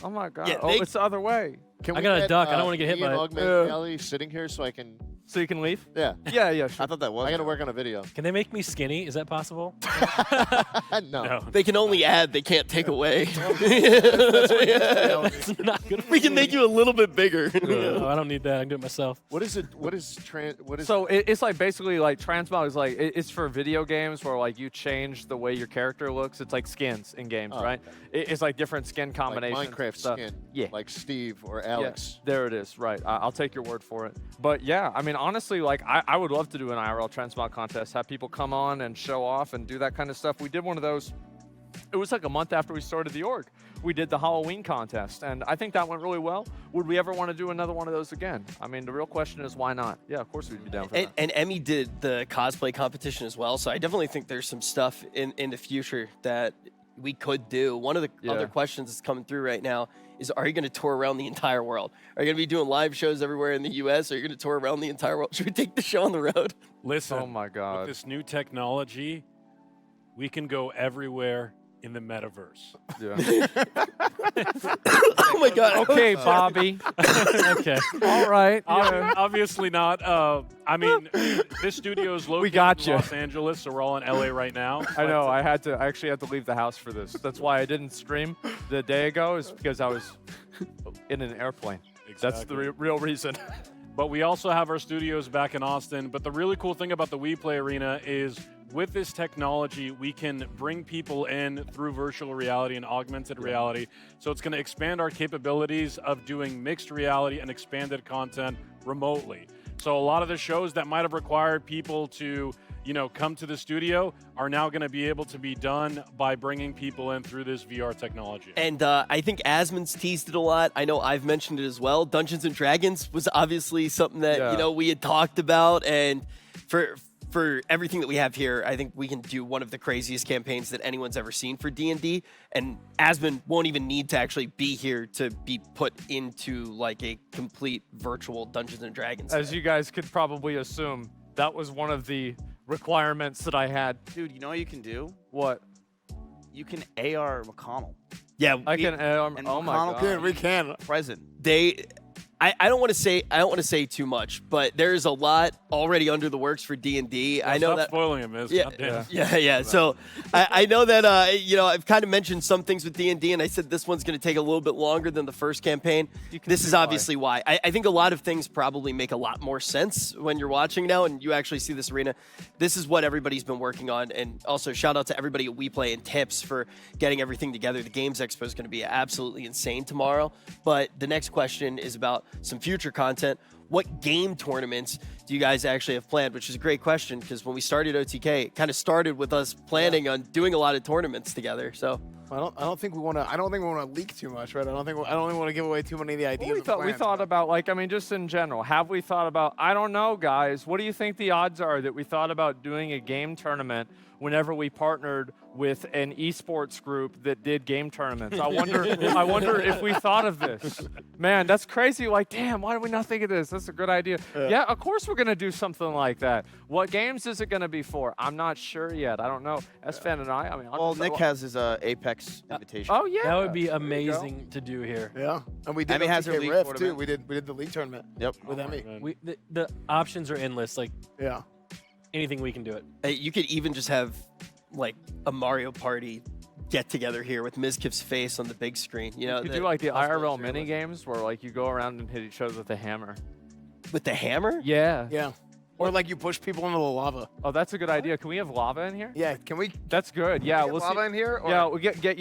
Oh my god. Yeah, it's the other way. Can I we got a get, duck. I don't want to get hit me and by it. augmented reality sitting here so I can. So you can leave? Yeah. Yeah, sure. I thought that was. I got to work on a video. Can they make me skinny? Is that possible? No. They can only add, they can't take away. It's not good. We can make you a little bit bigger. No, I don't need that. I can do it myself. What is it? What is So it's like basically like transmog is like it's for video games where like you change the way your character looks. It's like skins in games, right? Okay. It's like different skin like combinations. Minecraft stuff. skin? Yeah. Like Steve or Alex. Yeah, there it is. Right. I'll take your word for it. But yeah, I mean, honestly, like I would love to do an IRL transmog contest, have people come on and show off and do that kind of stuff. We did one of those. It was like a month after we started the org. We did the Halloween contest, and I think that went really well. Would we ever want to do another one of those again? I mean, the real question is why not? Yeah, of course we'd be down for that. And Emmy did the cosplay competition as well, so I definitely think there's some stuff in the future that we could do. One of the other questions that's coming through right now is, are you going to tour around the entire world? Are you going to be doing live shows everywhere in the U.S.? Or are you going to tour around the entire world? Should we take the show on the road? Listen, oh my God. With this new technology, we can go everywhere in the metaverse. Yeah. Oh my God. Okay, Bobby. Okay. All right. Yeah. Obviously not. I mean, this studio is located in Los Angeles, so we're all in LA right now. I know. I actually had to leave the house for this. That's why I didn't stream the day ago, is because I was in an airplane. Exactly. That's the real reason. But we also have our studios back in Austin. But the really cool thing about the We Play Arena is with this technology, we can bring people in through virtual reality and augmented reality. So it's going to expand our capabilities of doing mixed reality and expanded content remotely. So a lot of the shows that might have required people to, come to the studio are now going to be able to be done by bringing people in through this VR technology. And I think Asmon's teased it a lot. I know I've mentioned it as well. Dungeons & Dragons was obviously something that, we had talked about. And for everything that we have here, I think we can do one of the craziest campaigns that anyone's ever seen for D&D. And Asmon won't even need to actually be here to be put into like a complete virtual Dungeons & Dragons. As you guys could probably assume, that was one of the requirements that I had. Dude, you know what you can do? What? You can AR McConnell. Yeah, I can. And Oh my McConnell god. Dude, we can. present. I don't want to say too much, but there's a lot already under the works for D&D. I know Stop that. spoiling it, Miz. Yeah, Goddamn. yeah. So I know that I've kind of mentioned some things with D&D, and I said this one's going to take a little bit longer than the first campaign. This is obviously why. I think a lot of things probably make a lot more sense when you're watching now and you actually see this arena. This is what everybody's been working on, and also shout out to everybody at We Play and Tips for getting everything together. The Games Expo is going to be absolutely insane tomorrow. But the next question is about some future content. What game tournaments do you guys actually have planned? Which is a great question because when we started OTK, it kind of started with us planning on doing a lot of tournaments together. So I don't think we want to leak too much, right? I don't want to give away too many of the ideas. We thought about, like, I mean, just in general, have we thought about, I don't know, guys, what do you think the odds are that we thought about doing a game tournament whenever we partnered with an esports group that did game tournaments? I wonder if we thought of this. Man, that's crazy. Like, damn, why did we not think of this? That's a good idea. Yeah, of course we're going to do something like that. What games is it going to be for? I'm not sure yet. I don't know. S-Fan and I mean, Well, Nick has his Apex invitation. Oh, yeah. That would be amazing to do here. Yeah, and we did Emmy has her OTK league Rift tournament. too. We did the league tournament. Yep. With Emmy. The options are endless. Like Yeah. anything we can do it. you could even just have like a Mario Party get together here with Mizkif's face on the big screen. You know, You could do like the IRL mini games where like you go around and hit each other with a hammer. with the hammer. Yeah. Yeah. Or like you push people into the lava. Oh, that's a good idea. Can we have lava in here? Yeah. Can we? That's good. Yeah, Get we'll lava see. in here. Or? Yeah,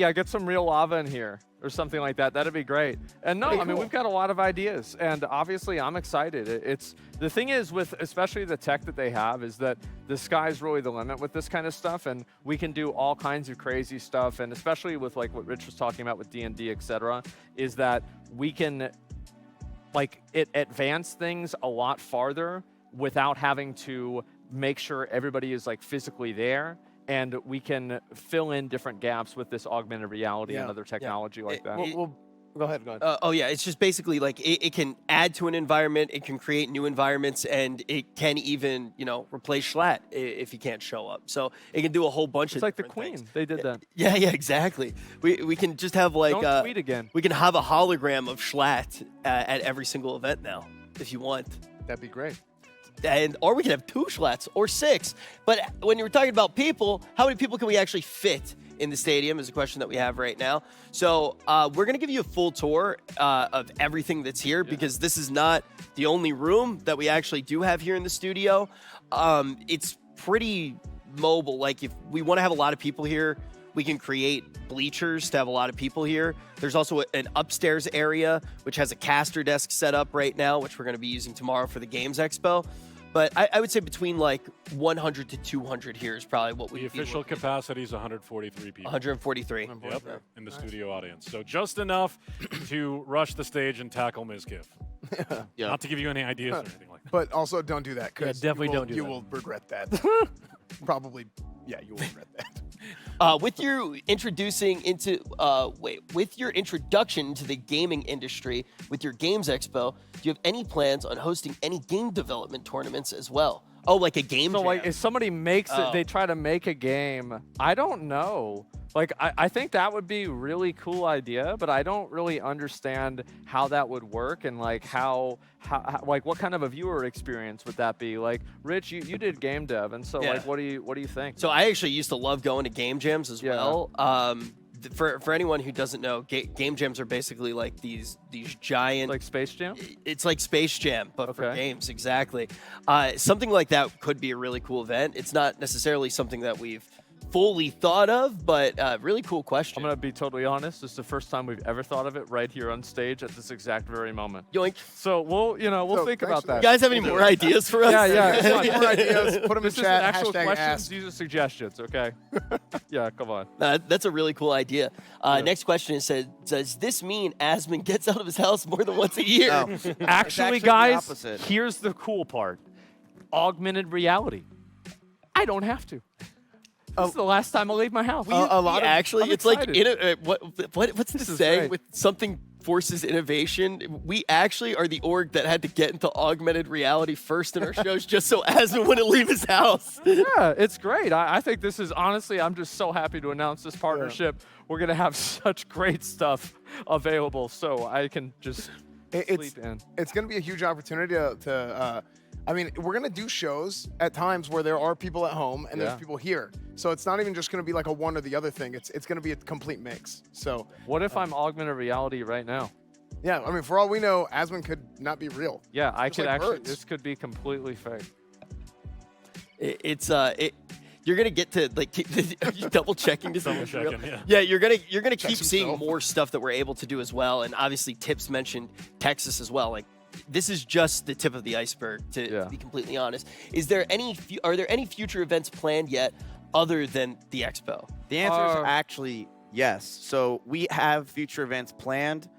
we get some real lava in here or something like that. That'd be great. And no, Pretty I mean cool. we've got a lot of ideas, and obviously I'm excited. It's the thing is with especially the tech that they have is that the sky's really the limit with this kind of stuff, and we can do all kinds of crazy stuff. And especially with like what Rich was talking about with D&D, etc., is that we can like advance things a lot farther without having to make sure everybody is like physically there, and we can fill in different gaps with this augmented reality and other technology like that. We'll go ahead. Oh yeah, it's just basically like it can add to an environment, it can create new environments, and it can even replace Schlatt if he can't show up. So it can do a whole bunch of. It's like the different Queen. things. They did that. Yeah, exactly. We can just have like Don't tweet again. We can have a hologram of Schlatt at every single event now, if you want. That'd be great. Or we could have 2 Schlats or 6. But when you were talking about people, how many people can we actually fit in the stadium is a question that we have right now. So we're going to give you a full tour of everything that's here because this is not the only room that we actually do have here in the studio. It's pretty mobile. Like if we want to have a lot of people here, we can create bleachers to have a lot of people here. There's also an upstairs area, which has a caster desk set up right now, which we're going to be using tomorrow for the Games Expo. But I would say between like 100 to 200 here is probably what we. The official capacity is 143 people. 143. Yep, in the studio audience. So just enough to rush the stage and tackle Mizkif. Yeah. Not to give you any ideas or anything like that. But also don't do that. Yeah, definitely don't do you that. You will regret that. Probably. Yeah, you will regret that. With your introduction into the gaming industry with your Games Expo, do you have any plans on hosting any game development tournaments as well? Oh, like a game So jam. like if somebody makes it, they try to make a game. I don't know. Like I think that would be a really cool idea, but I don't really understand how that would work and like how like what kind of a viewer experience would that be? Like Rich, you did game dev, and so like what do you think? So I actually used to love going to game jams as well. For anyone who doesn't know, game jams are basically like these giant, like Space Jam. It's like Space Jam, but for games, exactly. Something like that could be a really cool event. It's not necessarily something that we've fully thought of, but really cool question. I'm gonna be totally honest. This is the first time we've ever thought of it right here on stage at this exact very moment. Yoink. So we'll think about that. You guys have any more ideas for us? Yeah. More ideas. Put them in This chat. isn't actual Hashtag questions. ask. These are suggestions. Okay. Yeah. Come on. That's a really cool idea. Next question says, does this mean Asmon gets out of his house more than once a year? No. Actually, the guys, opposite. here's the cool part. Augmented reality. I don't have to. This is the last time I'll leave my house. Actually, I'm it's like excited. what's this is saying great. with something forces innovation. We actually are the org that had to get into augmented reality first in our shows just so Asmon wouldn't leave his house. Yeah, it's great. I think this is, honestly, I'm just so happy to announce this partnership. Yeah. We're going to have such great stuff available, so I can just sleep in. It's going to be a huge opportunity to I mean, we're going to do shows at times where there are people at home and there's people here. So it's not even just going to be like a one or the other thing. It's going to be a complete mix. So what if I'm augmented reality right now? Yeah, I mean, for all we know, Asmon could not be real. Yeah, I could like actually, birds. this could be completely fake. You're gonna get to like keep double checking to see what's real. Yeah, you're gonna keep seeing more stuff that we're able to do as well. And obviously, Tips mentioned Texas as well. Like, this is just the tip of the iceberg, to be completely honest. Are there any future events planned yet other than the Expo? The answer is actually yes. So we have future events planned,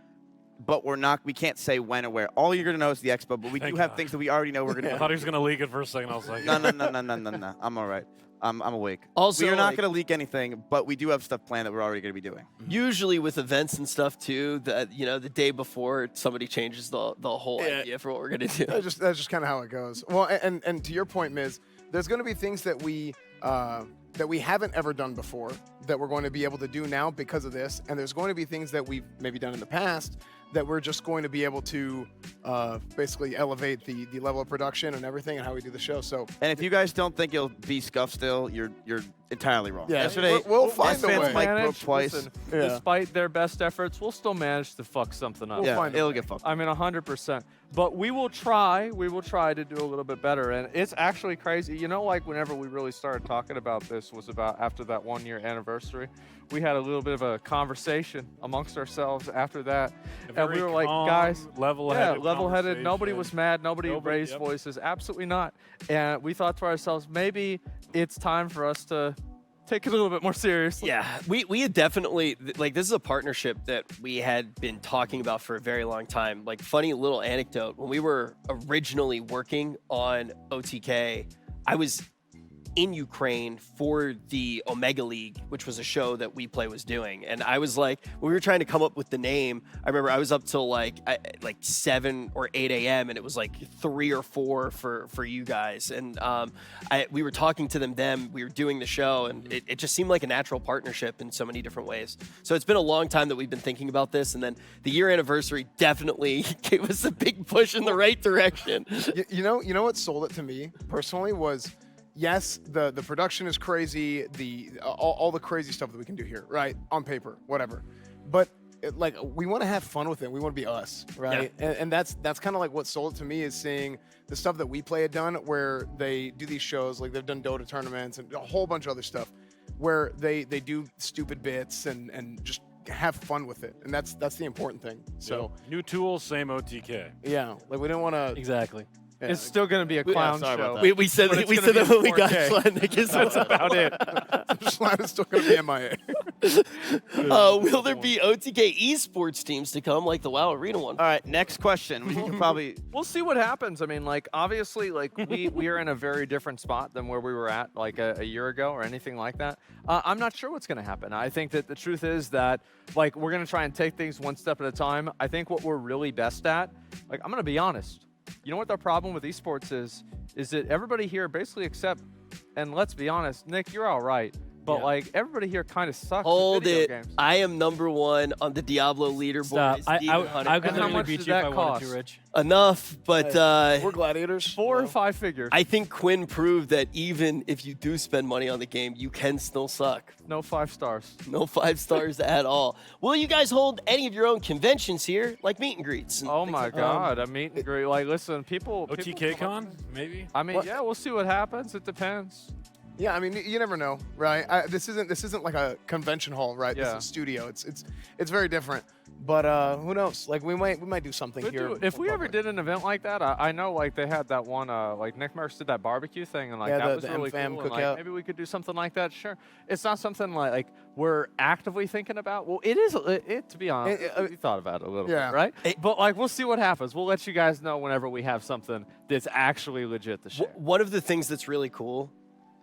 but we can't say when or where. All you're going to know is the Expo, but we do have things that we already know we're going to do. I thought he was going to leak it for a second. I was like, No. I'm all right. I'm awake. Also, we are not going to leak anything, but we do have stuff planned that we're already going to be doing. Usually with events and stuff too, that the day before somebody changes the whole idea for what we're going to do. That's just kind of how it goes. Well, and to your point, Miz, there's going to be things that we haven't ever done before that we're going to be able to do now because of this, and there's going to be things that we've maybe done in the past that we're just going to be able to basically elevate the level of production and everything and how we do the show. So, and if you guys don't think it'll be scuffed still, you're entirely wrong. Yeah, yesterday we'll find a way. Mike broke twice. Listen, despite their best efforts, we'll still manage to fuck something up. It'll get fucked. I mean, 100%. But we will try. We will try to do a little bit better. And it's actually crazy. You know, like whenever we really started talking about this was about after that 1-year anniversary. We had a little bit of a conversation amongst ourselves after that. And we were like, guys, level-headed. Nobody was mad. Nobody raised voices. Absolutely not. And we thought to ourselves, maybe it's time for us to take it a little bit more seriously. Yeah, we had definitely, like, this is a partnership that we had been talking about for a very long time. Like, funny little anecdote, when we were originally working on OTK, I was in Ukraine for the Omega League, which was a show that We Play was doing. And I was like, when we were trying to come up with the name, I remember I was up till like 7 or 8 a.m. and it was like 3 or 4 for you guys. And we were talking to them, we were doing the show, and it just seemed like a natural partnership in so many different ways. So it's been a long time that we've been thinking about this, and then the year anniversary definitely gave us a big push in the right direction. You know what sold it to me personally was, yes, the production is crazy, all the crazy stuff that we can do here, right? On paper, whatever. But we want to have fun with it. We want to be us, right? Yeah. And that's kind of like what sold it to me, is seeing the stuff that We Play had done, where they do these shows, like they've done Dota tournaments and a whole bunch of other stuff, where they do stupid bits and just have fun with it. And that's the important thing. So new tools, same OTK. Yeah, like we didn't want to exactly. Yeah. It's still going to be a clown show. We said that when we got Schleinick. That's about it. Schlein is still going to be MIA. Will there be OTK esports teams to come, like the WoW Arena one? All right, next question. We can probably... We'll see what happens. I mean, like, obviously, like, we are in a very different spot than where we were at, like, a year ago or anything like that. I'm not sure what's going to happen. I think that the truth is that, like, we're going to try and take things one step at a time. I think what we're really best at, like, I'm going to be honest. You know what the problem with esports is that everybody here basically except, and let's be honest, Nick, you're all right. But, like, everybody here kind of sucks Hold at video it. games. I am #1 on the Diablo leaderboard. Stop. I could how literally much beat did you if that I wanted cost? to, Rich. Enough, but we're gladiators. 4 or 5 figures. I think Quinn proved that even if you do spend money on the game, you can still suck. No 5 stars. No 5 stars at all. Will you guys hold any of your own conventions here, like meet and greets? And Oh my God, a meet and greet. Like, listen, people. OTK Con, maybe. I mean, yeah, we'll see what happens. It depends. Yeah, I mean, you never know, right? This isn't like a convention hall, right? Yeah. This is a studio. It's very different. But who knows? Like we might do something here. If we ever did an event like that, I know like they had that one like Nick Merckx did that barbecue thing, and like Yeah, that the- was the really M-Fam cool. And, cookout. like, maybe we could do something like that. Sure, it's not something like we're actively thinking about. Well, it is. To be honest, we thought about it a little Yeah. bit, right? But like we'll see what happens. We'll let you guys know whenever we have something that's actually legit to share. One of the things that's really cool,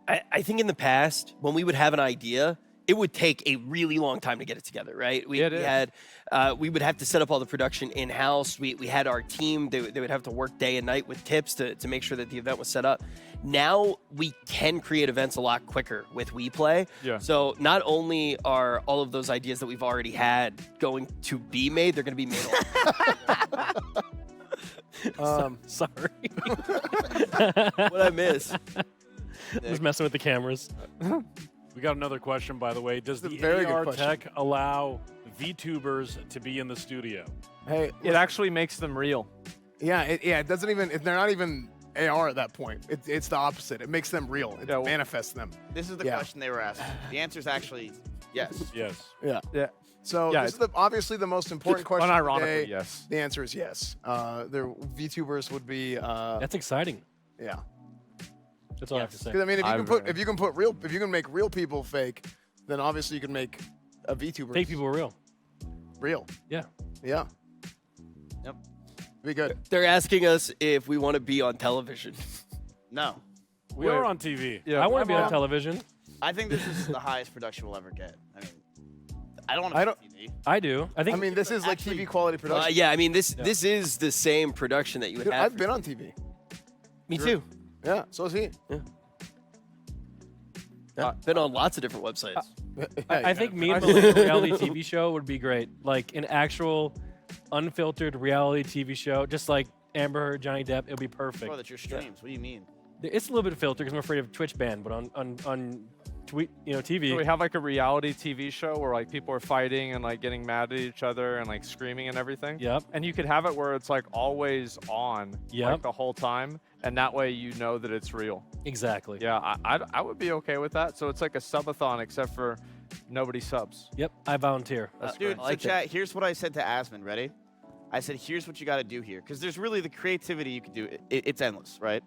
I think in the past, when we would have an idea, it would take a really long time to get it together, right? We would have to set up all the production in-house. We had our team. They would have to work day and night with tips to make sure that the event was set up. Now we can create events a lot quicker with WePlay. Yeah. So not only are all of those ideas that we've already had going to be made, they're going to be made. Sorry. What I miss? Just messing with the cameras. We got another question, by the way. Does the very good AR question. tech allow VTubers to be in the studio? Hey, It actually makes them real. it doesn't even. They're not even AR at that point. It's the opposite. It makes them real. It manifests them. This is the question they were asking. The answer is actually yes. Yes. Yeah. So this is obviously the most important question Unironically, today. yes. The answer is yes. Their VTubers would be. That's exciting. Yeah. That's all I have to say. Because I mean, if you can make real people fake, then obviously you can make a VTuber. Fake people are real. Real. Yeah. Yeah. Yep. Be good. They're asking us if we want to be on television. No. We are on TV. I want to be on television. I think this is the highest production we'll ever get. I mean, I don't want to be on TV. I do. I think. I mean, this is like TV quality production. Yeah, I mean, this is the same production that you would Dude, have. I've been on TV. Me too. Yeah. So is he. Been on lots of different websites. I think me and Malik, a reality TV show would be great. Like an actual, unfiltered reality TV show, just like Amber Heard, Johnny Depp. It would be perfect. Bro, that's your streams. What do you mean? It's a little bit of filter because I'm afraid of Twitch ban, but on tweet, TV. So we have like a reality TV show where like people are fighting and like getting mad at each other and like screaming and everything. Yep. And you could have it where it's like always on, like the whole time, and that way you know that it's real. Exactly. Yeah, I would be okay with that. So it's like a subathon except for nobody subs. Yep, I volunteer. Dude, so chat, here's what I said to Asmon, ready? I said, here's what you got to do here. Because there's really the creativity you can do. It's endless, right?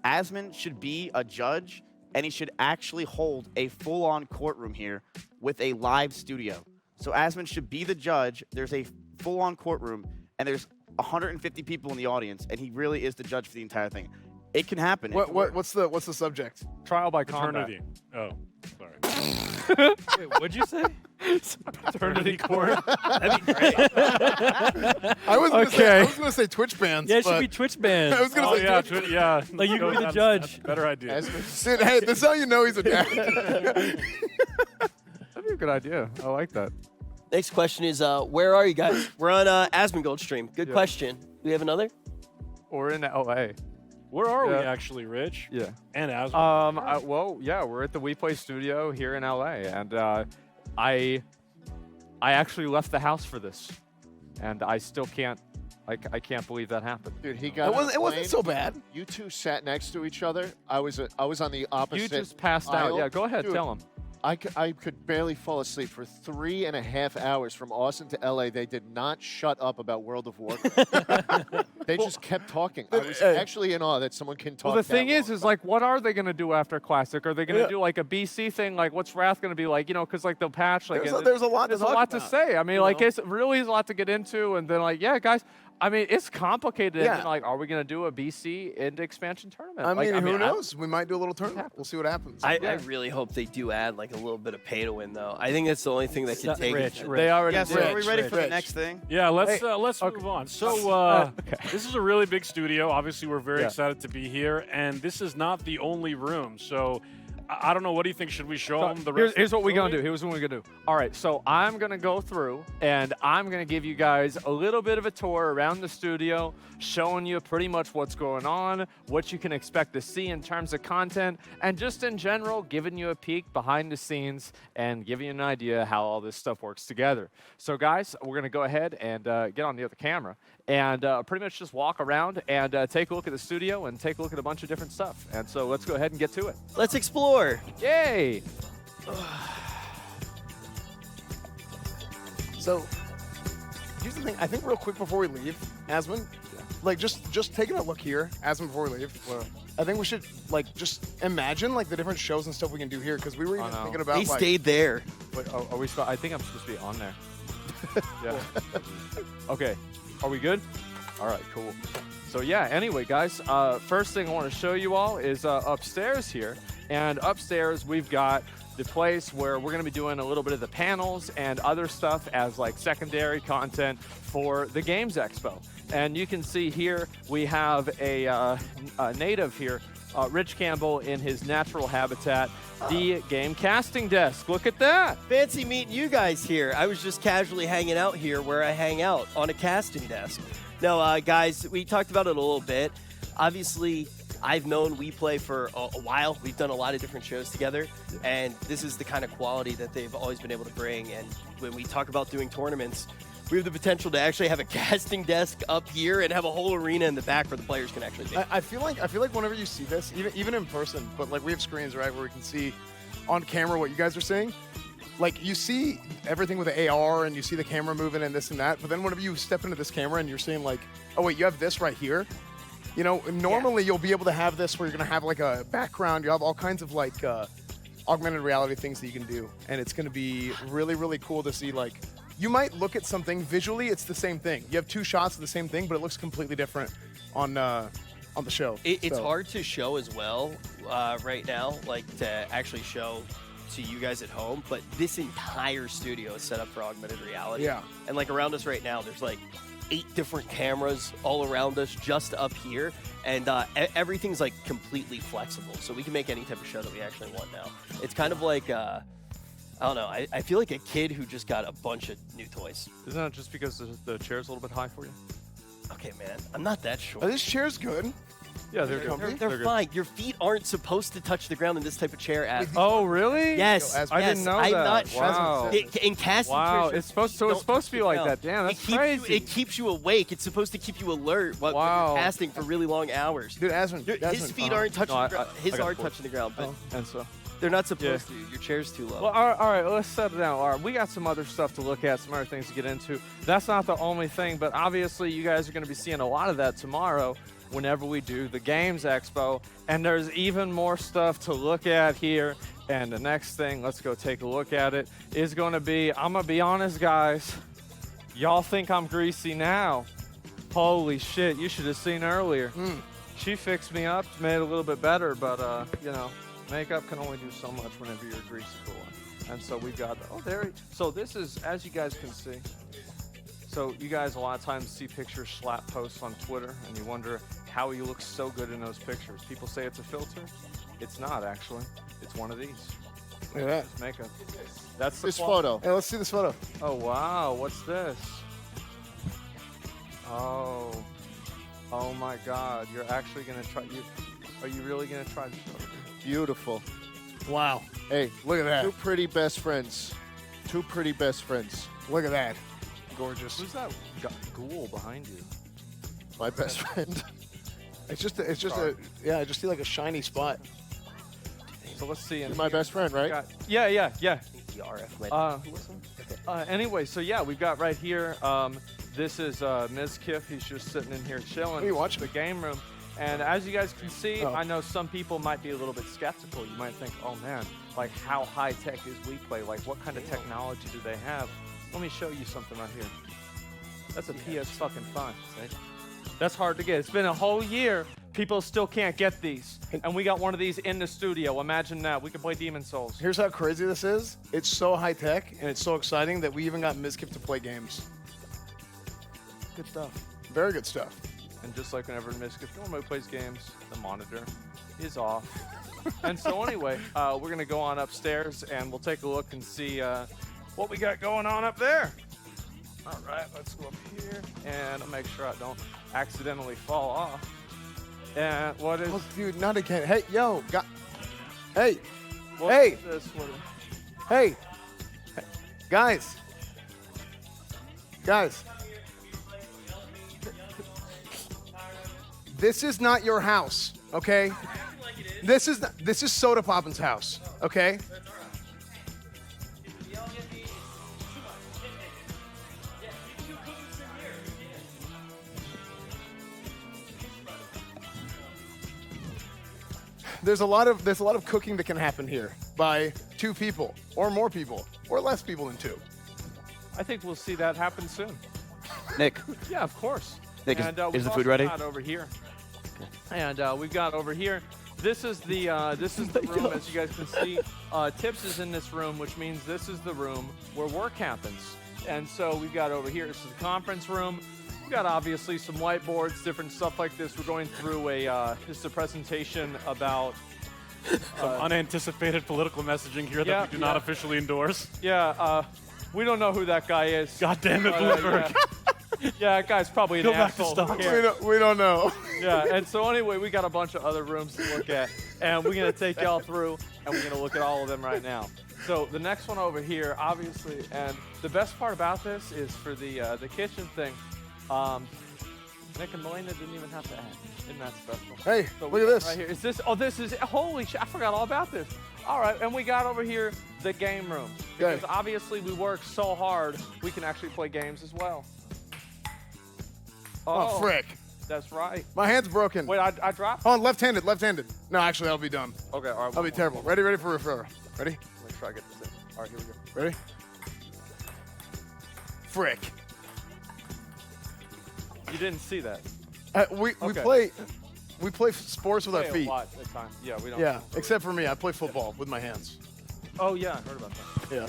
Asmon should be a judge, and he should actually hold a full-on courtroom here with a live studio. So Asmon should be the judge. There's a full-on courtroom, and there's 150 people in the audience, and he really is the judge for the entire thing. It can happen. What's the subject? Trial by combat. Paternity. Oh, sorry. Wait, what'd you say? Paternity court. That'd be great. I was gonna say Twitch bans. Yeah, it should be Twitch bans. I was gonna say Twitch. Yeah. Like you could be the judge. Better idea. Dude, hey, this is how you know he's a dad. That'd be a good idea. I like that. Next question is, where are you guys? We're on ASMONGOLD stream. Good question. Do we have another? Or in LA. Where are we actually, Rich? Yeah. And Asmon? Well, yeah, we're at the WePlay studio here in LA, and I actually left the house for this, and I still can't. I can't believe that happened. Dude, he got. It wasn't so bad. You two sat next to each other. I was on the opposite. You just passed out. aisle. Yeah, go ahead, Dude, tell him. I could barely fall asleep for 3.5 hours from Austin to LA. They did not shut up about World of Warcraft. They just kept talking. I was actually in awe that someone can talk. Well, the thing that is like, what are they going to do after Classic? Are they going to do like a BC thing? Like, what's Wrath going to be like? Because like they'll patch. Like, There's a lot. There's a lot to say. I mean, like, it's really is a lot to get into. And then like, yeah, guys. I mean, it's complicated. Yeah. And, like, are we going to do a BC into expansion tournament? I Like, mean, who knows? We might do a little tournament. We'll see what happens. I really hope they do add like a little bit of pay to win, though. I think that's the only thing that can take it. They already Yes, did. are we ready for the next thing? Yeah, let's move on. So this is a really big studio. Obviously, we're very excited to be here, and this is not the only room. So I don't know. What do you think? Should we show them the rest? Here's what we're going to do. Here's what we're going to do. All right, so I'm going to go through, and I'm going to give you guys a little bit of a tour around the studio, showing you pretty much what's going on, what you can expect to see in terms of content, and just in general, giving you a peek behind the scenes and giving you an idea how all this stuff works together. So, guys, we're going to go ahead and get on the other camera and pretty much just walk around and take a look at the studio and take a look at a bunch of different stuff. And so let's go ahead and get to it. Let's explore. Yay! So, here's the thing. I think real quick before we leave, Asmon, like just taking a look here, Asmon, before we leave. I think we should like just imagine like the different shows and stuff we can do here because we were even thinking about. He stayed there. Wait, are we? I think I'm supposed to be on there. Yeah. Okay. Are we good? All right. Cool. So yeah. Anyway, guys. First thing I want to show you all is upstairs here, and upstairs we've got the place where we're going to be doing a little bit of the panels and other stuff as like secondary content for the Games Expo. And you can see here we have a native here, Rich Campbell in his natural habitat, the game casting desk. Look at that. Fancy meeting you guys here. I was just casually hanging out here where I hang out on a casting desk. Now, guys, we talked about it a little bit. Obviously, I've known WePlay for a while. We've done a lot of different shows together, and this is the kind of quality that they've always been able to bring. And when we talk about doing tournaments, we have the potential to actually have a casting desk up here and have a whole arena in the back where the players can actually be. I feel like whenever you see this, even in person, but like we have screens, right, where we can see on camera what you guys are saying. Like you see everything with the AR and you see the camera moving and this and that, but then whenever you step into this camera and you're seeing like, oh wait, you have this right here. You know, normally you'll be able to have this where you're gonna have like a background. You have all kinds of like augmented reality things that you can do, and it's gonna be really, really cool to see. Like, you might look at something visually, it's the same thing. You have two shots of the same thing, but it looks completely different on the show. It's hard to show as well right now, like to actually show to you guys at home, but this entire studio is set up for augmented reality. Yeah. And like around us right now, there's like 8 different cameras all around us just up here, and everything's like completely flexible, so we can make any type of show that we actually want now. It's kind of like I don't know, I feel like a kid who just got a bunch of new toys. Isn't that just because the chair's a little bit high for you? Okay, man, I'm not that sure. Are these chairs good? Yeah, they're comfy. They're fine. Your feet aren't supposed to touch the ground in this type of chair. Oh, really? Yes. I didn't know I'm that. not sure. Wow. In casting, Wow, it's supposed to be like that. Damn, that's crazy. It keeps you awake. It's supposed to keep you alert when you're casting for really long hours. Dude, his feet aren't touching the ground. His aren't touching the ground, but and so they're not supposed to. Your chair's too low. Well, all right, let's settle down. All right, we got some other stuff to look at, some other things to get into. That's not the only thing, but obviously you guys are going to be seeing a lot of that tomorrow whenever we do the Games Expo, and there's even more stuff to look at here. And the next thing, let's go take a look at it, is going to be, I'm going to be honest, guys, y'all think I'm greasy now. Holy shit, you should have seen earlier. She fixed me up, made it a little bit better, but, you know, makeup can only do so much whenever you're a greasy boy. And so we've got, so this is, as you guys can see, so you guys a lot of times see pictures slap posts on Twitter, and you wonder how he looks so good in those pictures. People say it's a filter. It's not, actually. It's one of these. Look at that. It's makeup. That's the This photo. Hey, let's see this photo. Oh, wow. What's this? Oh. Oh, my God. You're actually going to try. Are you really going to try to show it? Beautiful. Wow. Hey, look at that. Two pretty best friends. Two pretty best friends. Look at that. Gorgeous. Who's that ghoul behind you? My best friend. It's just I just see like a shiny spot. So let's see. You're my best friend, right? Yeah. The RF Anyway, so yeah, we've got right here, this is Ms. Kiff. He's just sitting in here chilling. What are you watching? The game room. And as you guys can see, I know some people might be a little bit skeptical. You might think, oh man, like how high tech is WePlay? Like what kind of technology do they have? Let me show you something right here. That's a PS5. That's hard to get. It's been a whole year. People still can't get these. And we got one of these in the studio. Imagine that. We can play Demon Souls. Here's how crazy this is. It's so high tech and it's so exciting that we even got Mizkif to play games. Good stuff. Very good stuff. And just like whenever Mizkif normally plays games, the monitor is off. And so anyway, we're going to go on upstairs and we'll take a look and see what we got going on up there. All right, let's go up here and I'll make sure I don't accidentally fall off. And what is... Oh, dude, not again. Hey, yo. Hey. What hey. Is this? Hey. Guys. This is not your house, okay? This is Sodapoppin's house, okay? There's a lot of cooking that can happen here by 2 people or more people or less people than 2. I think we'll see that happen soon. Nick. Yeah, of course. Nick, and, is the food ready? Got over here. And we've got over here this is the room, as you guys can see. Tips is in this room, which means this is the room where work happens. And so we've got over here, this is the conference room. We've got obviously some whiteboards, different stuff like this. We're going through this is a presentation about some unanticipated political messaging here that we do not officially endorse. Yeah, we don't know who that guy is. God damn it, Bloomberg. Yeah, that guy's probably an asshole. We don't know. Yeah, and so anyway, we got a bunch of other rooms to look at, and we're going to take y'all through, and we're going to look at all of them right now. So the next one over here, obviously, and the best part about this is for the kitchen thing, Nick and Melina didn't even have to add. Isn't that special? Hey, so look at this. Right here. Is this? Oh, this is. Holy shit! I forgot all about this. All right, and we got over here the game room because obviously we work so hard, we can actually play games as well. Oh, frick. That's right. My hand's broken. Wait, I dropped? Oh, left-handed. No, actually, I'll be dumb. Okay, all right. I'll be terrible. Ready for refer. Ready? Make sure I get this in. All right, here we go. Ready? Frick. You didn't see that. We play sports with our feet. A lot at times. Yeah, we don't. Yeah, except for me. I play football with my hands. Oh, yeah, I heard about that. Yeah.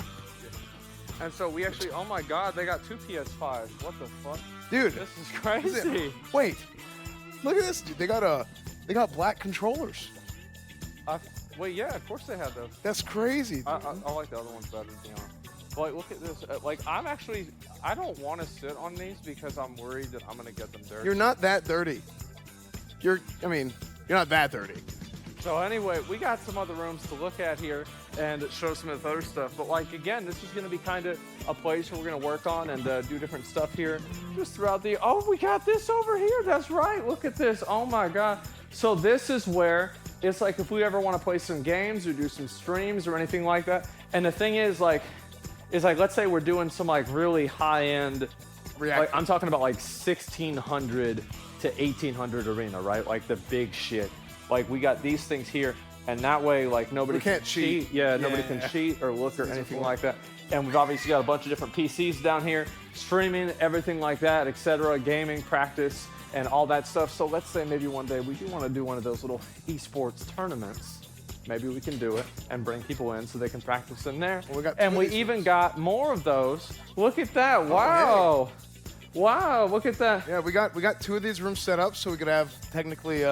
And so we actually, oh my God, they got 2 PS5s. What the fuck? Dude. This is crazy. Wait. Look at this, dude. They got black controllers. Wait, yeah, of course they have those. That's crazy. I like the other ones better, to be honest. But like, look at this. I don't want to sit on these because I'm worried that I'm going to get them dirty. You're not that dirty. You're not that dirty. So anyway, we got some other rooms to look at here and show some of the other stuff. But like, again, this is going to be kind of a place where we're going to work on and do different stuff here just throughout the, oh, we got this over here. That's right. Look at this. Oh my God. So this is where it's like, if we ever want to play some games or do some streams or anything like that. And the thing is like, let's say we're doing some like really high-end, like, I'm talking about like 1600 to 1800 arena, right? Like the big shit. Like we got these things here, and that way, like nobody can't cheat. Yeah, nobody can cheat or look or anything like that. And we've obviously got a bunch of different PCs down here, streaming, everything like that, etc. Gaming, practice, and all that stuff. So let's say maybe one day we do want to do one of those little esports tournaments. Maybe we can do it and bring people in so they can practice in there. Well, we even got more of those. Look at that! Wow, wow! Look at that! Yeah, we got 2 of these rooms set up so we could have technically.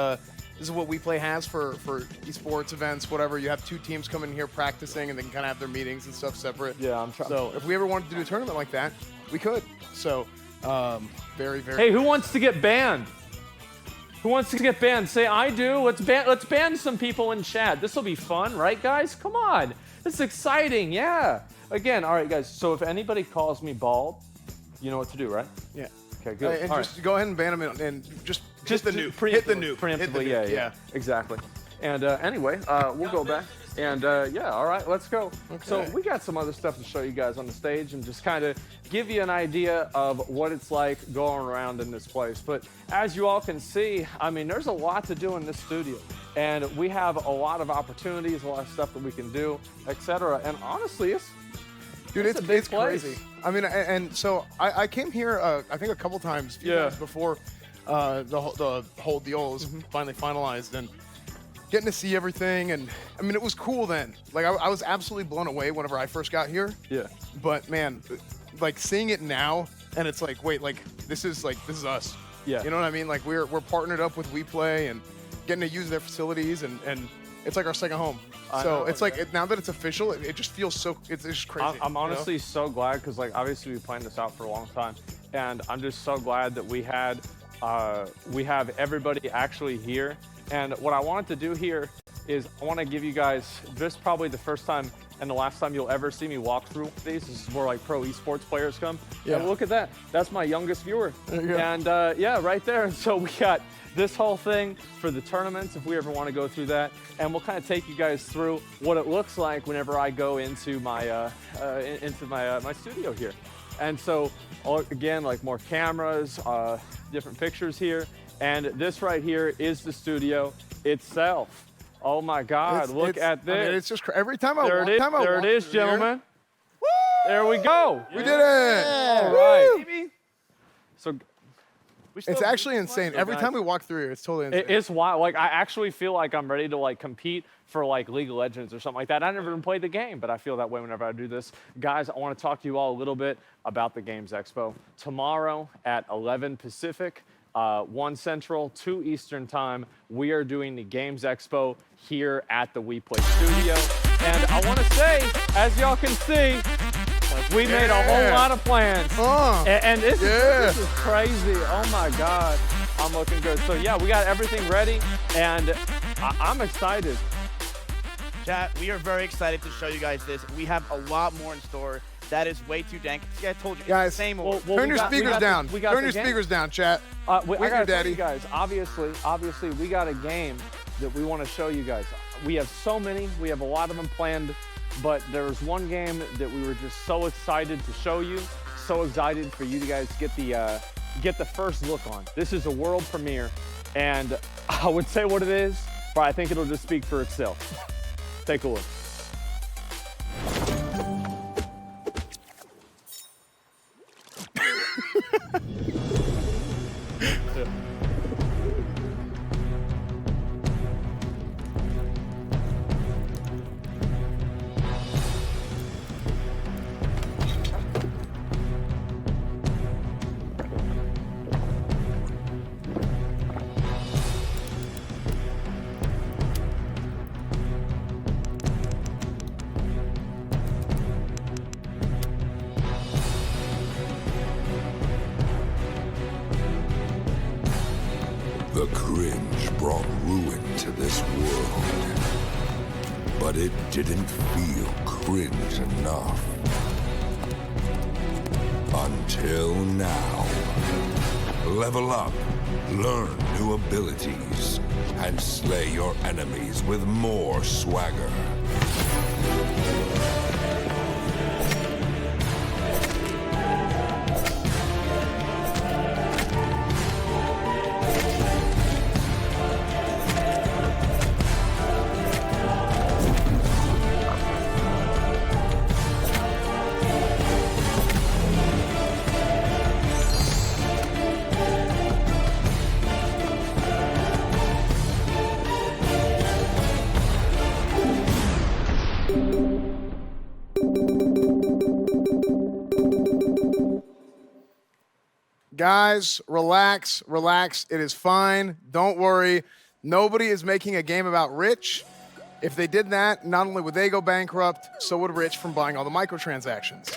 This is what WePlay has for esports events, whatever. You have 2 teams coming here practicing, and they can kind of have their meetings and stuff separate. Yeah, I'm trying. So if we ever wanted to do a tournament like that, we could. So very, very. Hey, who wants to get banned? Who wants to get banned? Say I do. Let's ban some people in chat. This will be fun, right, guys? Come on. This is exciting. Yeah. Again, all right, guys. So if anybody calls me bald, you know what to do, right? Yeah. Okay, good. And all just go ahead and ban them and just hit the nuke. Hit the nuke. Preemptively, yeah. Exactly. And anyway, we'll go back. And yeah, all right, let's go. Okay. So we got some other stuff to show you guys on the stage and just kind of give you an idea of what it's like going around in this place. But as you all can see, I mean, there's a lot to do in this studio. And we have a lot of opportunities, a lot of stuff that we can do, etc. And honestly, it's crazy. I mean, and so I came here, I think a couple times, times before the whole deal was finally finalized, and getting to see everything, and I mean, it was cool then. Like I was absolutely blown away whenever I first got here. Yeah. But man, like seeing it now, and it's like, wait, like this is us. Yeah. You know what I mean? Like we're partnered up with WePlay and getting to use their facilities, and it's like our second home. So it's like now that it's official, it just feels so. It's just crazy. I'm honestly so glad because like obviously we planned this out for a long time, and I'm just so glad that we have everybody actually here. And what I wanted to do here is I want to give you guys this probably the first time and the last time you'll ever see me walk through these. This is where like pro esports players come. Yeah. And look at that. That's my youngest viewer. And yeah, right there. And so we got this whole thing for the tournaments if we ever want to go through that. And we'll kind of take you guys through what it looks like whenever I go into my my studio here. And so again, like more cameras, different pictures here. And this right here is the studio itself. Oh my God, look at this. I mean, it's just every time I there walk, there it is, gentlemen. Woo! There we go. We did it. All right. Baby. So It's actually insane. Every time we walk through here, it's totally insane. It's wild. Like, I actually feel like I'm ready to, like, compete for, like, League of Legends or something like that. I never even played the game, but I feel that way whenever I do this. Guys, I want to talk to you all a little bit about the Games Expo. Tomorrow at 11 Pacific, 1 Central, 2 Eastern Time, we are doing the Games Expo here at the WePlay studio. And I want to say, as y'all can see, we made a whole lot of plans. And this is crazy. Oh, my God. I'm looking good. So, yeah, we got everything ready, and I'm excited. Chat, we are very excited to show you guys this. We have a lot more in store. That is way too dank. See, I told you, guys, it's the same turn your speakers down. Turn your speakers down, chat. I gotta tell you guys, obviously, we got a game that we want to show you guys. We have so many. We have a lot of them planned. But there was one game that we were just so excited to show you, so excited for you guys to get the first look on. This is a world premiere, and I would say what it is, but I think it'll just speak for itself. Take a look. The cringe brought ruin to this world, but it didn't feel cringe enough. Until now. Level up, learn new abilities, and slay your enemies with more swagger. Guys, relax, relax. It is fine. Don't worry. Nobody is making a game about Rich. If they did that, not only would they go bankrupt, so would Rich from buying all the microtransactions.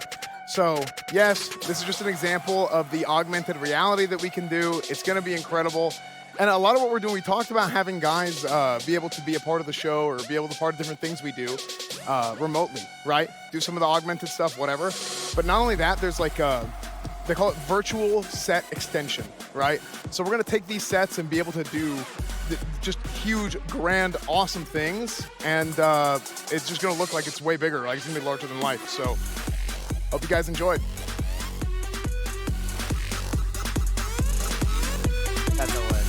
So, yes, this is just an example of the augmented reality that we can do. It's going to be incredible. And a lot of what we're doing, we talked about having guys be able to be a part of the show or be able to be part of different things we do remotely, right? Do some of the augmented stuff, whatever. But not only that, there's like they call it virtual set extension, right? So we're gonna take these sets and be able to do just huge, grand, awesome things. And it's just gonna look like it's way bigger, like it's gonna be larger than life. So hope you guys enjoyed. That's LA.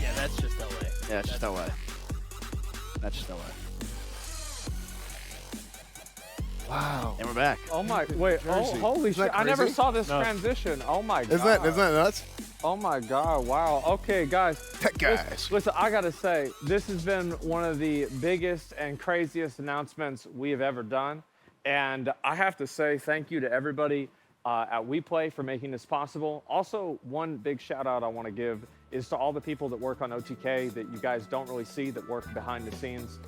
Yeah, that's just LA. Yeah, it's just LA. That's just LA. Wow. And we're back. Oh my, wait, holy shit. I never saw this transition. Oh my God. Isn't that nuts? Oh my God, wow. Okay, guys. Tech guys. Listen, I gotta say, this has been one of the biggest and craziest announcements we have ever done. And I have to say thank you to everybody at WePlay for making this possible. Also, one big shout out I wanna give is to all the people that work on OTK that you guys don't really see that work behind the scenes.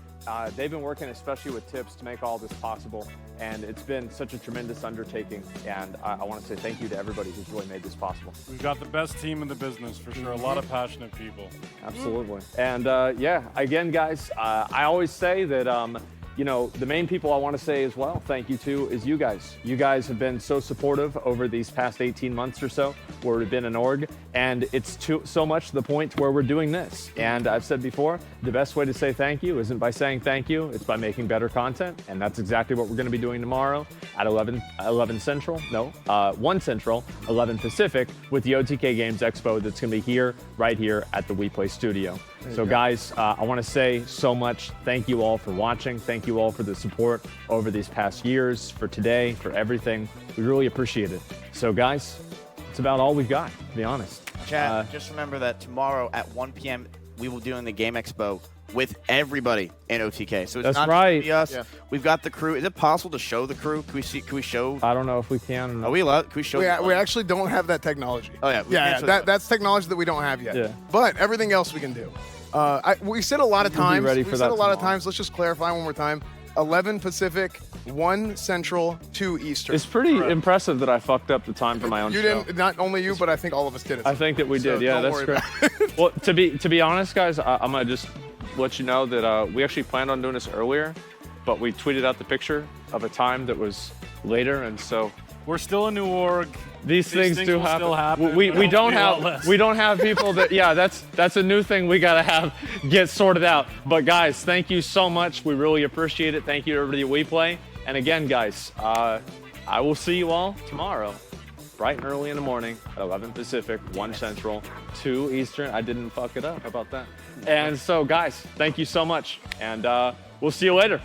They've been working especially with tips to make all this possible, and it's been such a tremendous undertaking, and I want to say thank you to everybody who's really made this possible. We've got the best team in the business, for sure. A lot of passionate people. Absolutely. And yeah, again, guys, I always say that, you know, the main people I want to say as well, thank you to, is you guys. You guys have been so supportive over these past 18 months or so, where we've been an org, and it's so much to the point where we're doing this. And I've said before, the best way to say thank you isn't by saying thank you, it's by making better content, and that's exactly what we're going to be doing tomorrow at 11 Central, no, 1 Central, 11 Pacific, with the OTK Games Expo that's going to be here, right here at the WePlay studio. So guys, I want to say so much thank you all for watching. Thank you all for the support over these past years, for today, for everything. We really appreciate it. So guys, it's about all we've got, to be honest. Chat, just remember that tomorrow at 1 p.m. we will do in the Game Expo with everybody in OTK. So it's That's not right. just us. Yeah. We've got the crew. Is it possible to show the crew? Can we show? I don't know if we can. Are we allowed? Can we show? We actually don't have that technology. Oh yeah. That's technology that we don't have yet. Yeah. But everything else we can do. We said a lot of times. Let's just clarify one more time. 11 Pacific, 1 Central, 2 Eastern. It's pretty impressive that I fucked up the time for my own You show. didn't. Not only you, but I think all of us did it. I think that we did. Yeah, don't that's worry great. Well, to be honest, guys, I'm gonna just let you know that we actually planned on doing this earlier, but we tweeted out the picture of a time that was later, and so we're still a new org. These things do will still happen. We don't have people that that's a new thing we gotta get sorted out. But guys, thank you so much. We really appreciate it. Thank you to everybody at We Play. And again, guys, I will see you all tomorrow, bright and early in the morning at 11 Pacific, 1 Central, 2 Eastern. I didn't fuck it up. How about that? And so, guys, thank you so much. And we'll see you later.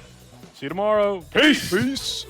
See you tomorrow. Peace. Peace.